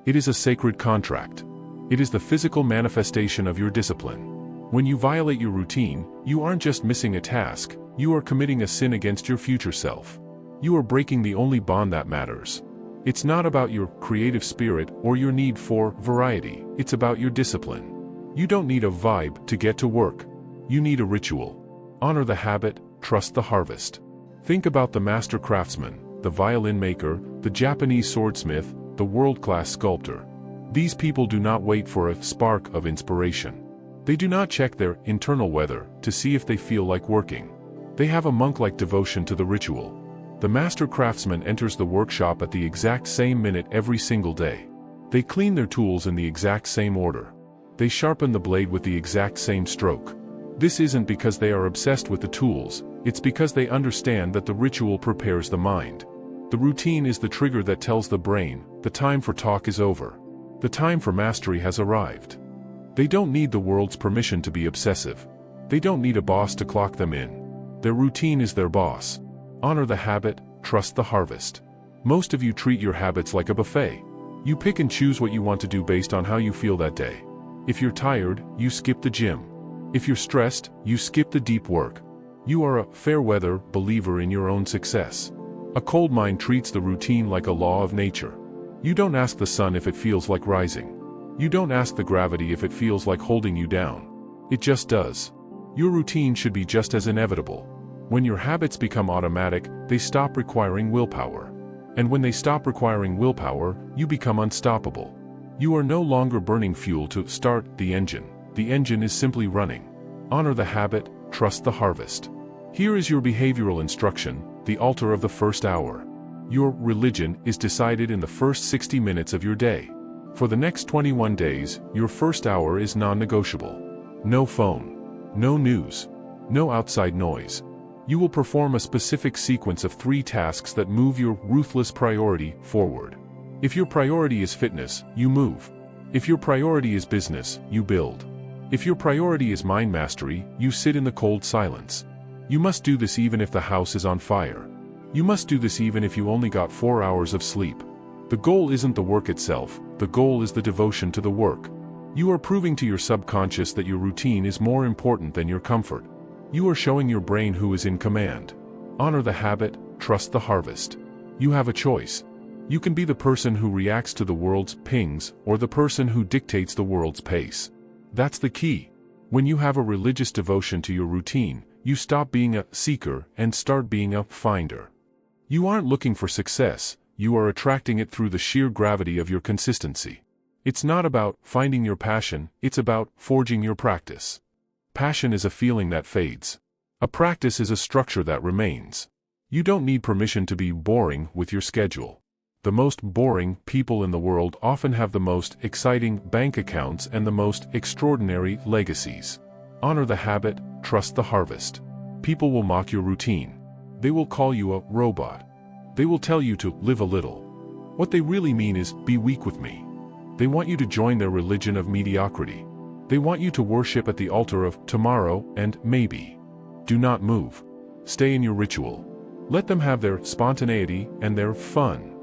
It is a sacred contract. It is the physical manifestation of your discipline. When you violate your routine, you aren't just missing a task, you are committing a sin against your future self. You are breaking the only bond that matters. It's not about your creative spirit or your need for variety, it's about your discipline. You don't need a vibe to get to work. You need a ritual. Honor the habit, trust the harvest. Think about the master craftsman, the violin maker, the Japanese swordsmith, the world-class sculptor. These people do not wait for a spark of inspiration. They do not check their internal weather to see if they feel like working. They have a monk-like devotion to the ritual. The master craftsman enters the workshop at the exact same minute every single day. They clean their tools in the exact same order. They sharpen the blade with the exact same stroke. This isn't because they are obsessed with the tools, it's because they understand that the ritual prepares the mind. The routine is the trigger that tells the brain, the time for talk is over. The time for mastery has arrived. They don't need the world's permission to be obsessive. They don't need a boss to clock them in. Their routine is their boss. Honor the habit, trust the harvest. Most of you treat your habits like a buffet. You pick and choose what you want to do based on how you feel that day. If you're tired, you skip the gym. If you're stressed, you skip the deep work. You are a fair-weather believer in your own success. A cold mind treats the routine like a law of nature. You don't ask the sun if it feels like rising. You don't ask the gravity if it feels like holding you down. It just does. Your routine should be just as inevitable. When your habits become automatic, they stop requiring willpower. And when they stop requiring willpower, you become unstoppable. You are no longer burning fuel to start the engine. The engine is simply running. Honor the habit, trust the harvest. Here is your behavioral instruction, the altar of the first hour. Your religion is decided in the first 60 minutes of your day. For the next 21 days, your first hour is non-negotiable. No phone. No news. No outside noise. You will perform a specific sequence of 3 tasks that move your ruthless priority forward. If your priority is fitness, you move. If your priority is business, you build. If your priority is mind mastery, you sit in the cold silence. You must do this even if the house is on fire. You must do this even if you only got 4 hours of sleep. The goal isn't the work itself, the goal is the devotion to the work. You are proving to your subconscious that your routine is more important than your comfort. You are showing your brain who is in command. Honor the habit, trust the harvest. You have a choice. You can be the person who reacts to the world's pings or the person who dictates the world's pace. That's the key. When you have a religious devotion to your routine, you stop being a seeker and start being a finder. You aren't looking for success, you are attracting it through the sheer gravity of your consistency. It's not about finding your passion, it's about forging your practice. Passion is a feeling that fades. A practice is a structure that remains. You don't need permission to be boring with your schedule. The most boring people in the world often have the most exciting bank accounts and the most extraordinary legacies. Honor the habit, trust the harvest. People will mock your routine. They will call you a robot. They will tell you to live a little. What they really mean is, be weak with me. They want you to join their religion of mediocrity. They want you to worship at the altar of tomorrow and maybe. Do not move. Stay in your ritual. Let them have their spontaneity and their fun.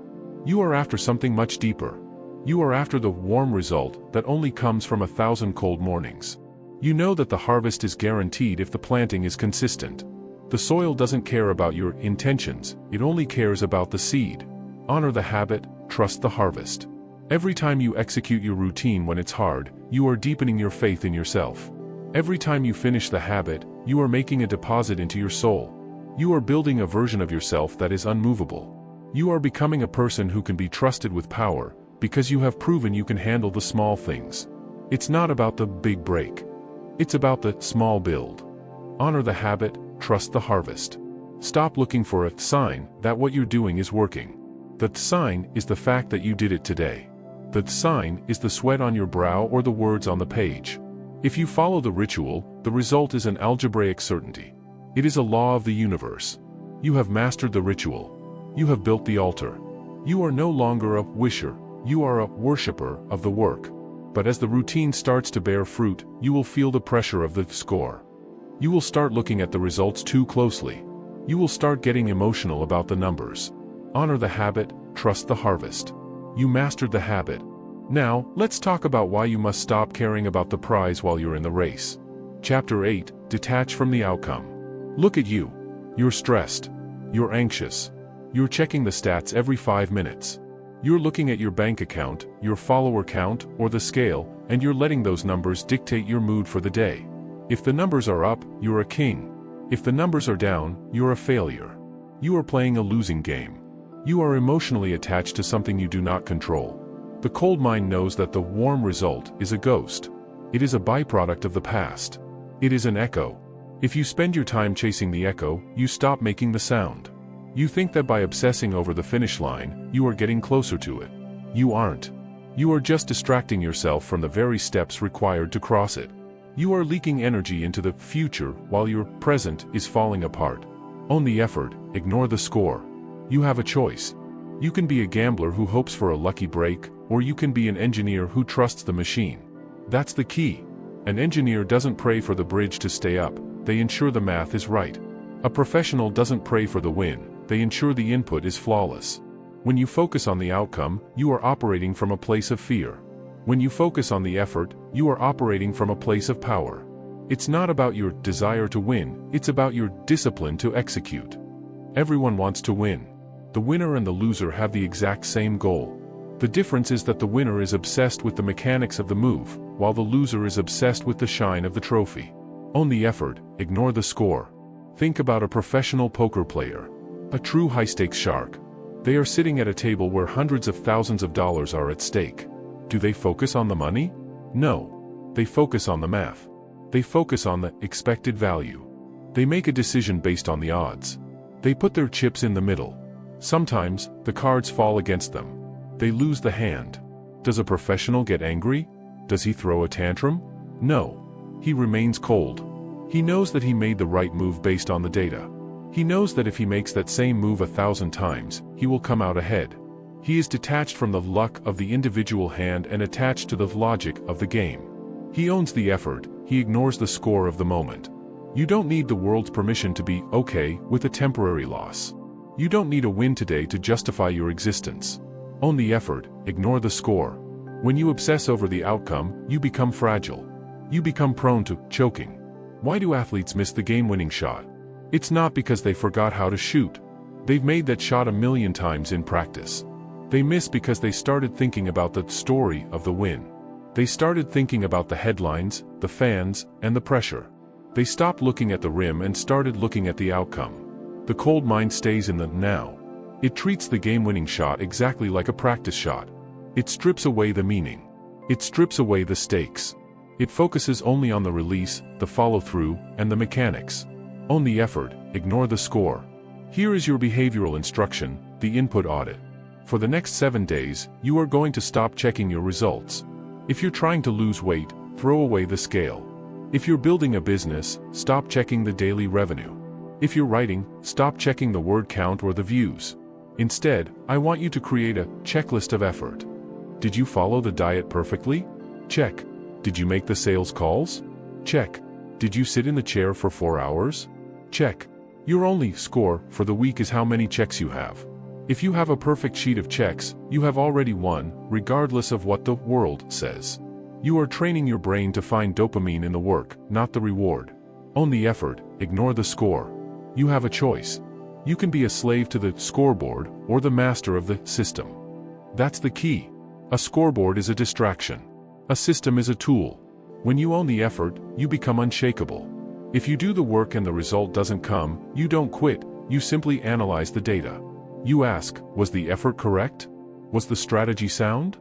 You are after something much deeper. You are after the warm result that only comes from 1,000 cold mornings. You know that the harvest is guaranteed if the planting is consistent. The soil doesn't care about your intentions, it only cares about the seed. Honor the habit, trust the harvest. Every time you execute your routine when it's hard, you are deepening your faith in yourself. Every time you finish the habit, you are making a deposit into your soul. You are building a version of yourself that is unmovable. You are becoming a person who can be trusted with power, because you have proven you can handle the small things. It's not about the big break. It's about the small build. Honor the habit, trust the harvest. Stop looking for a sign that what you're doing is working. The sign is the fact that you did it today. The sign is the sweat on your brow or the words on the page. If you follow the ritual, the result is an algebraic certainty. It is a law of the universe. You have mastered the ritual. You have built the altar. You are no longer a wisher, you are a worshipper of the work. But as the routine starts to bear fruit, you will feel the pressure of the score. You will start looking at the results too closely. You will start getting emotional about the numbers. Honor the habit, trust the harvest. You mastered the habit. Now, let's talk about why you must stop caring about the prize while you're in the race. Chapter 8, Detach from the outcome. Look at you. You're stressed. You're anxious. You're checking the stats every 5 minutes. You're looking at your bank account, your follower count, or the scale, and you're letting those numbers dictate your mood for the day. If the numbers are up, you're a king. If the numbers are down, you're a failure. You are playing a losing game. You are emotionally attached to something you do not control. The cold mind knows that the warm result is a ghost. It is a byproduct of the past. It is an echo. If you spend your time chasing the echo, you stop making the sound. You think that by obsessing over the finish line, you are getting closer to it. You aren't. You are just distracting yourself from the very steps required to cross it. You are leaking energy into the future while your present is falling apart. Own the effort, ignore the score. You have a choice. You can be a gambler who hopes for a lucky break, or you can be an engineer who trusts the machine. That's the key. An engineer doesn't pray for the bridge to stay up, they ensure the math is right. A professional doesn't pray for the win, they ensure the input is flawless. When you focus on the outcome, you are operating from a place of fear. When you focus on the effort, you are operating from a place of power. It's not about your desire to win, it's about your discipline to execute. Everyone wants to win. The winner and the loser have the exact same goal. The difference is that the winner is obsessed with the mechanics of the move, while the loser is obsessed with the shine of the trophy. Own the effort, ignore the score. Think about a professional poker player. A true high-stakes shark. They are sitting at a table where hundreds of thousands of dollars are at stake. Do they focus on the money? No. They focus on the math. They focus on the expected value. They make a decision based on the odds. They put their chips in the middle. Sometimes, the cards fall against them. They lose the hand. Does a professional get angry? Does he throw a tantrum? No. He remains cold. He knows that he made the right move based on the data. He knows that if he makes that same move 1,000 times, he will come out ahead. He is detached from the luck of the individual hand and attached to the logic of the game. He owns the effort, he ignores the score of the moment. You don't need the world's permission to be okay with a temporary loss. You don't need a win today to justify your existence. Own the effort, ignore the score. When you obsess over the outcome, you become fragile. You become prone to choking. Why do athletes miss the game-winning shot? It's not because they forgot how to shoot. They've made that shot 1,000,000 times in practice. They miss because they started thinking about the story of the win. They started thinking about the headlines, the fans, and the pressure. They stopped looking at the rim and started looking at the outcome. The cold mind stays in the now. It treats the game-winning shot exactly like a practice shot. It strips away the meaning. It strips away the stakes. It focuses only on the release, the follow-through, and the mechanics. Own the effort, ignore the score. Here is your behavioral instruction, the input audit. For the next 7 days, you are going to stop checking your results. If you're trying to lose weight, throw away the scale. If you're building a business, stop checking the daily revenue. If you're writing, stop checking the word count or the views. Instead, I want you to create a checklist of effort. Did you follow the diet perfectly? Check. Did you make the sales calls? Check. Did you sit in the chair for 4 hours? Check. Your only score for the week is how many checks you have. If you have a perfect sheet of checks, you have already won, regardless of what the world says. You are training your brain to find dopamine in the work, not the reward. Own the effort, ignore the score. You have a choice. You can be a slave to the scoreboard or the master of the system. That's the key. A scoreboard is a distraction. A system is a tool. When you own the effort, you become unshakable. If you do the work and the result doesn't come, you don't quit, you simply analyze the data. You ask, was the effort correct? Was the strategy sound?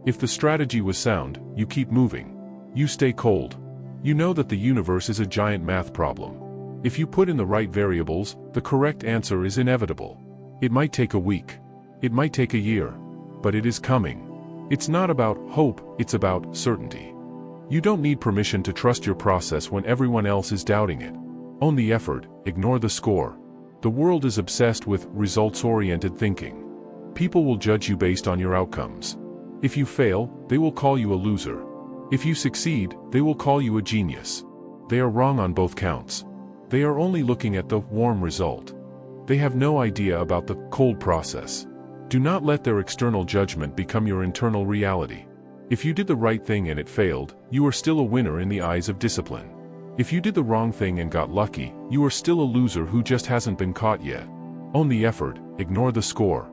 If the strategy was sound, you keep moving. You stay cold. You know that the universe is a giant math problem. If you put in the right variables, the correct answer is inevitable. It might take a week. It might take a year. But it is coming. It's not about hope, it's about certainty. You don't need permission to trust your process when everyone else is doubting it. Own the effort, ignore the score. The world is obsessed with results-oriented thinking. People will judge you based on your outcomes. If you fail, they will call you a loser. If you succeed, they will call you a genius. They are wrong on both counts. They are only looking at the warm result. They have no idea about the cold process. Do not let their external judgment become your internal reality. If you did the right thing and it failed, you are still a winner in the eyes of discipline. If you did the wrong thing and got lucky, you are still a loser who just hasn't been caught yet. Own the effort, ignore the score.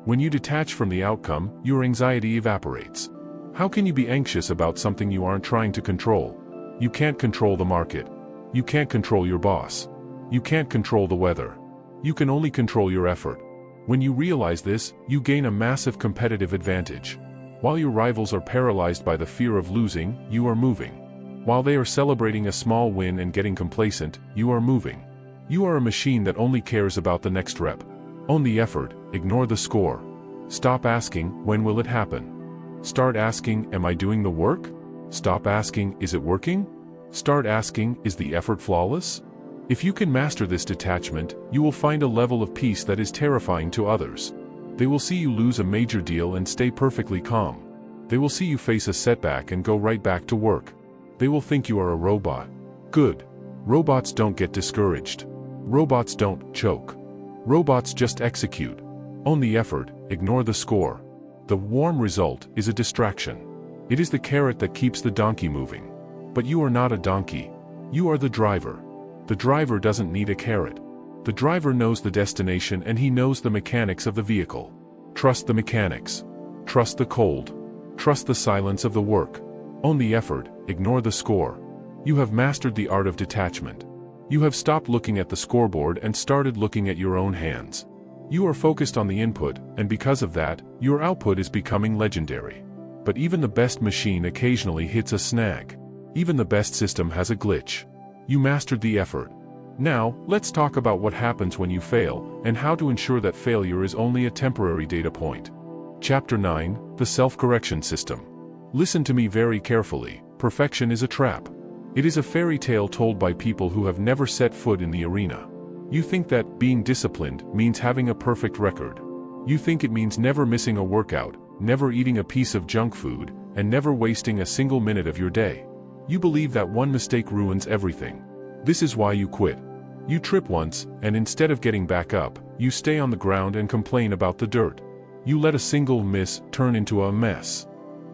When you detach from the outcome, your anxiety evaporates. How can you be anxious about something you aren't trying to control? You can't control the market. You can't control your boss. You can't control the weather. You can only control your effort. When you realize this, you gain a massive competitive advantage. While your rivals are paralyzed by the fear of losing, you are moving. While they are celebrating a small win and getting complacent, you are moving. You are a machine that only cares about the next rep. Own the effort, ignore the score. Stop asking, when will it happen? Start asking, am I doing the work? Stop asking, is it working? Start asking, is the effort flawless? If you can master this detachment, you will find a level of peace that is terrifying to others. They will see you lose a major deal and stay perfectly calm. They will see you face a setback and go right back to work. They will think you are a robot. Good. Robots don't get discouraged. Robots don't choke. Robots just execute. Own the effort, ignore the score. The warm result is a distraction. It is the carrot that keeps the donkey moving. But you are not a donkey. You are the driver. The driver doesn't need a carrot. The driver knows the destination and he knows the mechanics of the vehicle. Trust the mechanics. Trust the cold. Trust the silence of the work. Own the effort, ignore the score. You have mastered the art of detachment. You have stopped looking at the scoreboard and started looking at your own hands. You are focused on the input, and because of that, your output is becoming legendary. But even the best machine occasionally hits a snag. Even the best system has a glitch. You mastered the effort. Now, let's talk about what happens when you fail, and how to ensure that failure is only a temporary data point. Chapter 9, The Self-Correction System. Listen to me very carefully. Perfection is a trap. It is a fairy tale told by people who have never set foot in the arena. You think that being disciplined means having a perfect record. You think it means never missing a workout, never eating a piece of junk food, and never wasting a single minute of your day. You believe that one mistake ruins everything. This is why you quit. You trip once, and instead of getting back up, you stay on the ground and complain about the dirt. You let a single miss turn into a mess.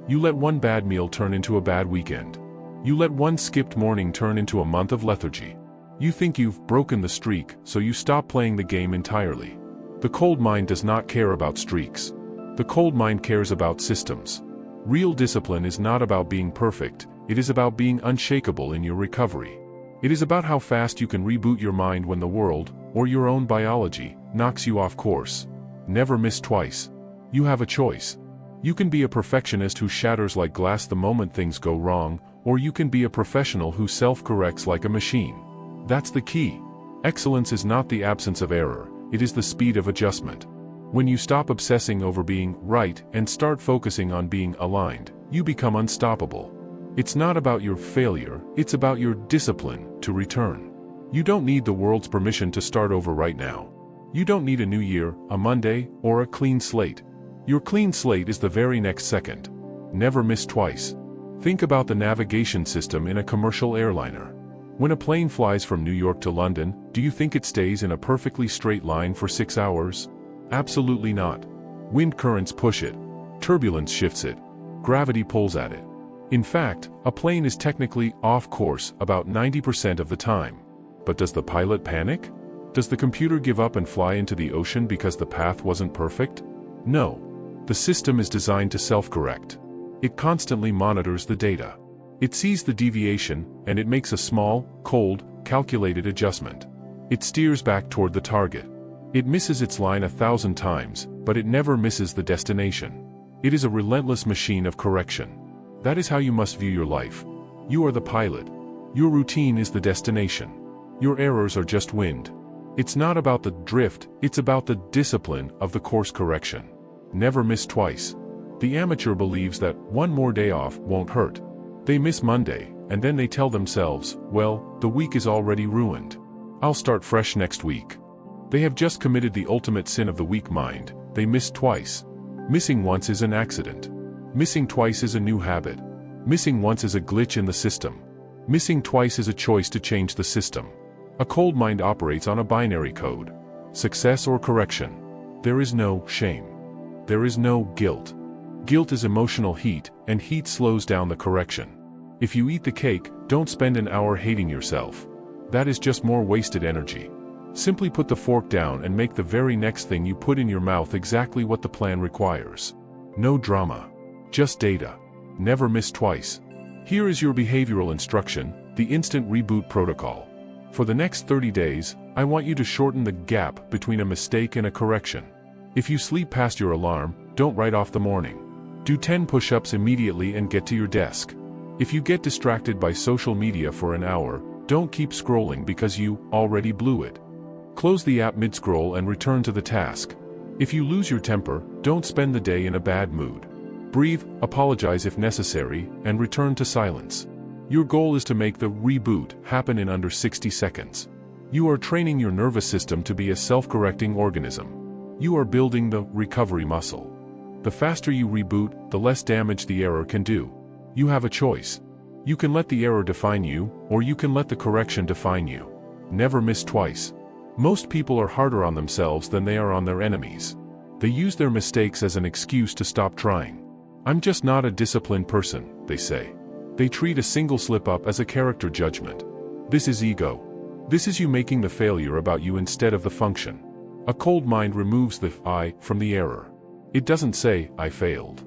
You let one bad meal turn into a bad weekend. You let one skipped morning turn into a month of lethargy. You think you've broken the streak, so you stop playing the game entirely. The cold mind does not care about streaks. The cold mind cares about systems. Real discipline is not about being perfect, it is about being unshakable in your recovery. It is about how fast you can reboot your mind when the world, or your own biology, knocks you off course. Never miss twice. You have a choice. You can be a perfectionist who shatters like glass the moment things go wrong, or you can be a professional who self-corrects like a machine. That's the key. Excellence is not the absence of error, it is the speed of adjustment. When you stop obsessing over being right and start focusing on being aligned, you become unstoppable. It's not about your failure, it's about your discipline to return. You don't need the world's permission to start over right now. You don't need a new year, a Monday, or a clean slate. Your clean slate is the very next second. Never miss twice. Think about the navigation system in a commercial airliner. When a plane flies from New York to London, do you think it stays in a perfectly straight line for 6 hours? Absolutely not. Wind currents push it. Turbulence shifts it. Gravity pulls at it. In fact, a plane is technically off course about 90% of the time. But does the pilot panic? Does the computer give up and fly into the ocean because the path wasn't perfect? No. The system is designed to self-correct. It constantly monitors the data. It sees the deviation, and it makes a small, cold, calculated adjustment. It steers back toward the target. It misses its line 1,000 times, but it never misses the destination. It is a relentless machine of correction. That is how you must view your life. You are the pilot. Your routine is the destination. Your errors are just wind. It's not about the drift, it's about the discipline of the course correction. Never miss twice. The amateur believes that one more day off won't hurt. They miss Monday, and then they tell themselves, well, the week is already ruined. I'll start fresh next week. They have just committed the ultimate sin of the weak mind. They missed twice. Missing once is an accident. Missing twice is a new habit. Missing once is a glitch in the system. Missing twice is a choice to change the system. A cold mind operates on a binary code. Success or correction. There is no shame. There is no guilt. Guilt is emotional heat, and heat slows down the correction. If you eat the cake, don't spend an hour hating yourself. That is just more wasted energy. Simply put the fork down and make the very next thing you put in your mouth exactly what the plan requires. No drama. Just data. Never miss twice. Here is your behavioral instruction, the instant reboot protocol. For the next 30 days, I want you to shorten the gap between a mistake and a correction. If you sleep past your alarm, don't write off the morning. Do 10 push-ups immediately and get to your desk. If you get distracted by social media for an hour, don't keep scrolling because you already blew it. Close the app mid-scroll and return to the task. If you lose your temper, don't spend the day in a bad mood. Breathe, apologize if necessary, and return to silence. Your goal is to make the reboot happen in under 60 seconds. You are training your nervous system to be a self-correcting organism. You are building the recovery muscle. The faster you reboot, the less damage the error can do. You have a choice. You can let the error define you, or you can let the correction define you. Never miss twice. Most people are harder on themselves than they are on their enemies. They use their mistakes as an excuse to stop trying. I'm just not a disciplined person, they say. They treat a single slip-up as a character judgment. This is ego. This is you making the failure about you instead of the function. A cold mind removes the I from the error. It doesn't say, I failed.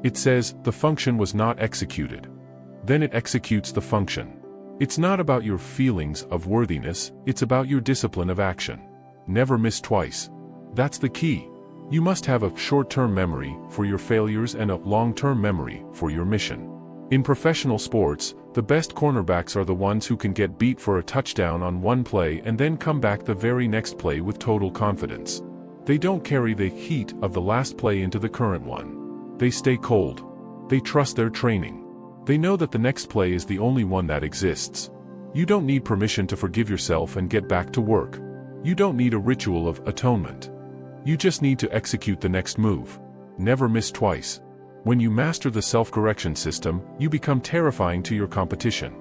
It says, the function was not executed. Then it executes the function. It's not about your feelings of worthiness, it's about your discipline of action. Never miss twice. That's the key. You must have a short-term memory for your failures and a long-term memory for your mission. In professional sports, the best cornerbacks are the ones who can get beat for a touchdown on one play and then come back the very next play with total confidence. They don't carry the heat of the last play into the current one. They stay cold. They trust their training. They know that the next play is the only one that exists. You don't need permission to forgive yourself and get back to work. You don't need a ritual of atonement. You just need to execute the next move. Never miss twice. When you master the self-correction system, you become terrifying to your competition.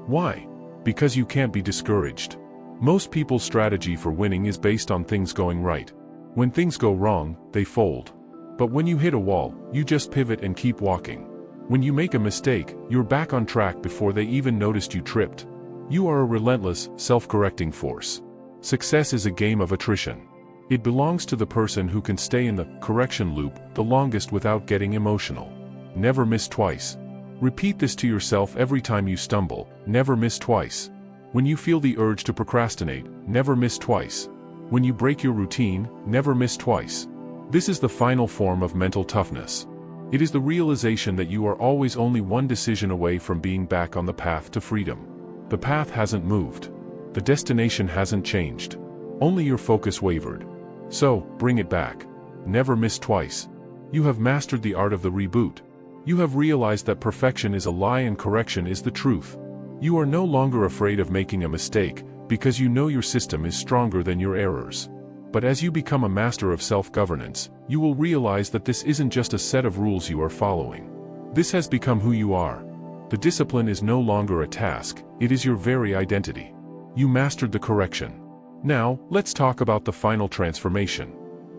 Why? Because you can't be discouraged. Most people's strategy for winning is based on things going right. When things go wrong, they fold. But when you hit a wall, you just pivot and keep walking. When you make a mistake, you're back on track before they even noticed you tripped. You are a relentless, self-correcting force. Success is a game of attrition. It belongs to the person who can stay in the correction loop the longest without getting emotional. Never miss twice. Repeat this to yourself every time you stumble, never miss twice. When you feel the urge to procrastinate, never miss twice. When you break your routine, never miss twice. This is the final form of mental toughness. It is the realization that you are always only one decision away from being back on the path to freedom. The path hasn't moved. The destination hasn't changed. Only your focus wavered. So, bring it back. Never miss twice. You have mastered the art of the reboot. You have realized that perfection is a lie and correction is the truth. You are no longer afraid of making a mistake, because you know your system is stronger than your errors. But as you become a master of self-governance, you will realize that this isn't just a set of rules you are following. This has become who you are. The discipline is no longer a task, it is your very identity. You mastered the correction. Now, let's talk about the final transformation.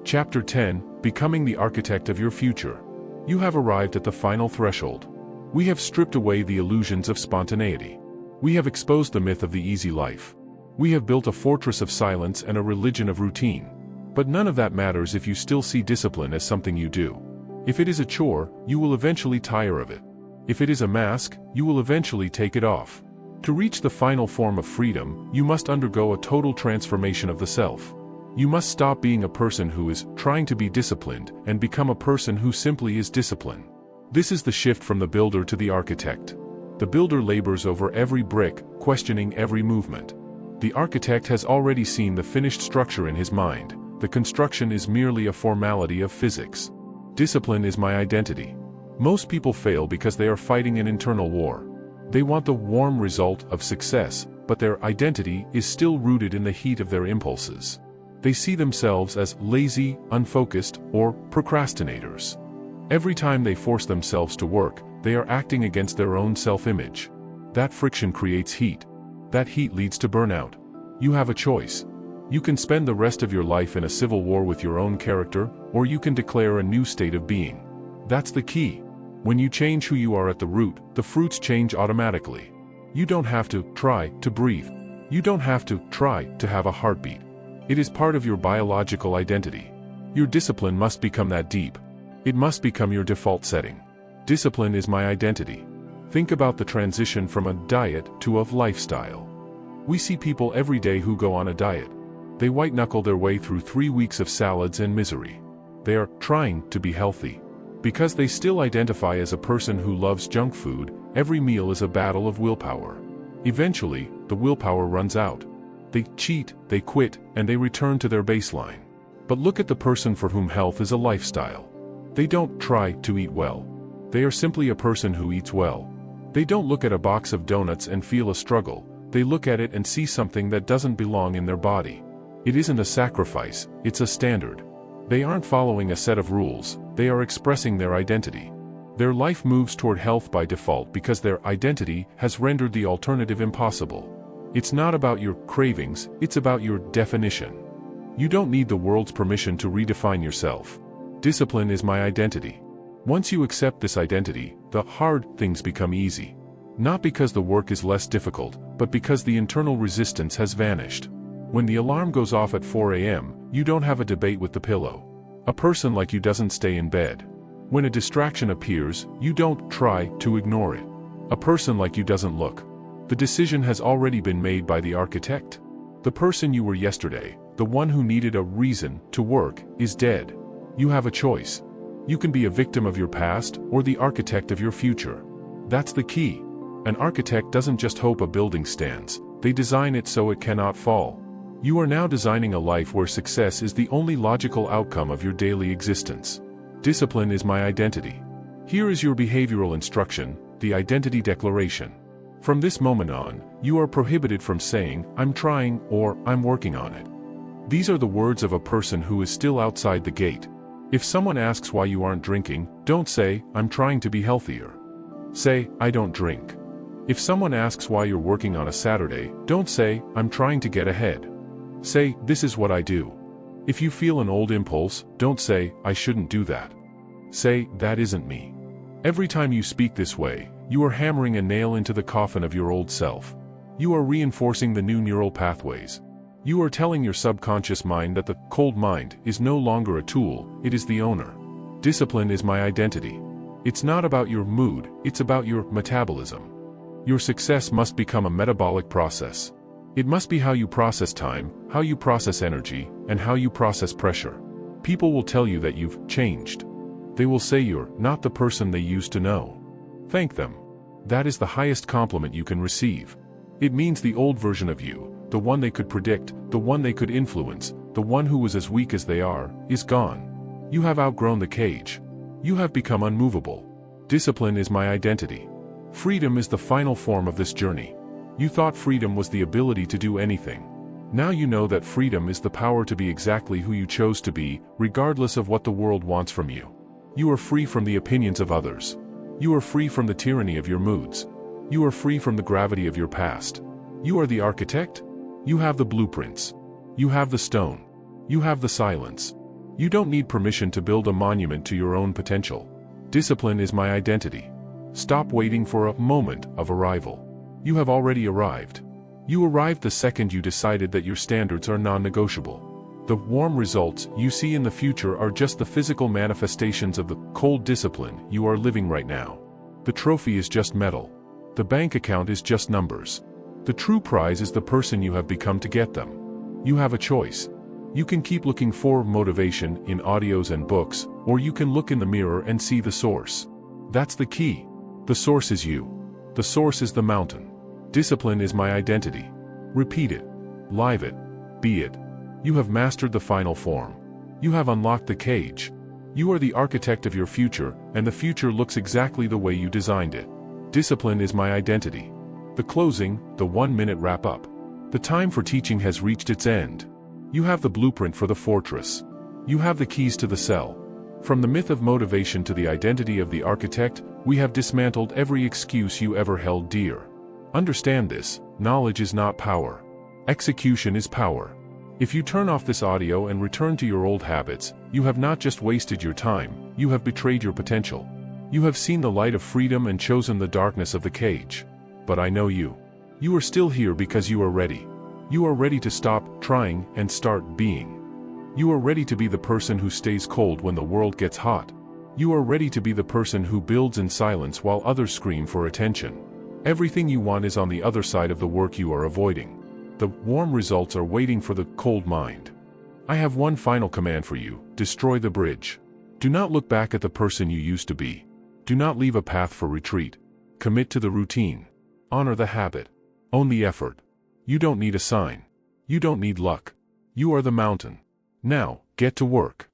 Chapter 10, Becoming the Architect of Your Future. You have arrived at the final threshold. We have stripped away the illusions of spontaneity. We have exposed the myth of the easy life. We have built a fortress of silence and a religion of routine. But none of that matters if you still see discipline as something you do. If it is a chore, you will eventually tire of it. If it is a mask, you will eventually take it off. To reach the final form of freedom, you must undergo a total transformation of the self. You must stop being a person who is trying to be disciplined and become a person who simply is disciplined. This is the shift from the builder to the architect. The builder labors over every brick, questioning every movement. The architect has already seen the finished structure in his mind. The construction is merely a formality of physics. Discipline is my identity. Most people fail because they are fighting an internal war. They want the warm result of success, but their identity is still rooted in the heat of their impulses. They see themselves as lazy, unfocused, or procrastinators. Every time they force themselves to work, they are acting against their own self-image. That friction creates heat. That heat leads to burnout. You have a choice. You can spend the rest of your life in a civil war with your own character, or you can declare a new state of being. That's the key. When you change who you are at the root, the fruits change automatically. You don't have to try to breathe. You don't have to try to have a heartbeat. It is part of your biological identity. Your discipline must become that deep. It must become your default setting. Discipline is my identity. Think about the transition from a diet to a lifestyle. We see people every day who go on a diet. They white-knuckle their way through 3 weeks of salads and misery. They are trying to be healthy. Because they still identify as a person who loves junk food, every meal is a battle of willpower. Eventually, the willpower runs out. They cheat, they quit, and they return to their baseline. But look at the person for whom health is a lifestyle. They don't try to eat well. They are simply a person who eats well. They don't look at a box of donuts and feel a struggle. They look at it and see something that doesn't belong in their body. It isn't a sacrifice, it's a standard. They aren't following a set of rules, they are expressing their identity. Their life moves toward health by default because their identity has rendered the alternative impossible. It's not about your cravings, it's about your definition. You don't need the world's permission to redefine yourself. Discipline is my identity. Once you accept this identity, the hard things become easy. Not because the work is less difficult, but because the internal resistance has vanished. When the alarm goes off at 4 a.m., you don't have a debate with the pillow. A person like you doesn't stay in bed. When a distraction appears, you don't try to ignore it. A person like you doesn't look. The decision has already been made by the architect. The person you were yesterday, the one who needed a reason to work, is dead. You have a choice. You can be a victim of your past or the architect of your future. That's the key. An architect doesn't just hope a building stands, they design it so it cannot fall. You are now designing a life where success is the only logical outcome of your daily existence. Discipline is my identity. Here is your behavioral instruction, the identity declaration. From this moment on, you are prohibited from saying, "I'm trying," or "I'm working on it." These are the words of a person who is still outside the gate. If someone asks why you aren't drinking, don't say, "I'm trying to be healthier." Say, "I don't drink." If someone asks why you're working on a Saturday, don't say, "I'm trying to get ahead." Say, "This is what I do." If you feel an old impulse, don't say, "I shouldn't do that." Say, "That isn't me." Every time you speak this way, you are hammering a nail into the coffin of your old self. You are reinforcing the new neural pathways. You are telling your subconscious mind that the cold mind is no longer a tool, it is the owner. Discipline is my identity. It's not about your mood, it's about your metabolism. Your success must become a metabolic process. It must be how you process time, how you process energy, and how you process pressure. People will tell you that you've changed. They will say you're not the person they used to know. Thank them. That is the highest compliment you can receive. It means the old version of you, the one they could predict, the one they could influence, the one who was as weak as they are, is gone. You have outgrown the cage. You have become unmovable. Discipline is my identity. Freedom is the final form of this journey. You thought freedom was the ability to do anything. Now you know that freedom is the power to be exactly who you chose to be, regardless of what the world wants from you. You are free from the opinions of others. You are free from the tyranny of your moods. You are free from the gravity of your past. You are the architect. You have the blueprints. You have the stone. You have the silence. You don't need permission to build a monument to your own potential. Discipline is my identity. Stop waiting for a moment of arrival. You have already arrived. You arrived the second you decided that your standards are non-negotiable. The warm results you see in the future are just the physical manifestations of the cold discipline you are living right now. The trophy is just metal. The bank account is just numbers. The true prize is the person you have become to get them. You have a choice. You can keep looking for motivation in audios and books, or you can look in the mirror and see the source. That's the key. The source is you. The source is the mountain. Discipline is my identity. Repeat it. Live it. Be it. You have mastered the final form. You have unlocked the cage. You are the architect of your future, and the future looks exactly the way you designed it. Discipline is my identity. The closing, the 1-minute wrap-up. The time for teaching has reached its end. You have the blueprint for the fortress. You have the keys to the cell. From the myth of motivation to the identity of the architect, we have dismantled every excuse you ever held dear. Understand this: knowledge is not power. Execution is power. If you turn off this audio and return to your old habits, you have not just wasted your time, you have betrayed your potential. You have seen the light of freedom and chosen the darkness of the cage. But I know you. You are still here because you are ready. You are ready to stop trying and start being. You are ready to be the person who stays cold when the world gets hot. You are ready to be the person who builds in silence while others scream for attention. Everything you want is on the other side of the work you are avoiding. The warm results are waiting for the cold mind. I have one final command for you: destroy the bridge. Do not look back at the person you used to be. Do not leave a path for retreat. Commit to the routine. Honor the habit. Own the effort. You don't need a sign. You don't need luck. You are the mountain. Now, get to work.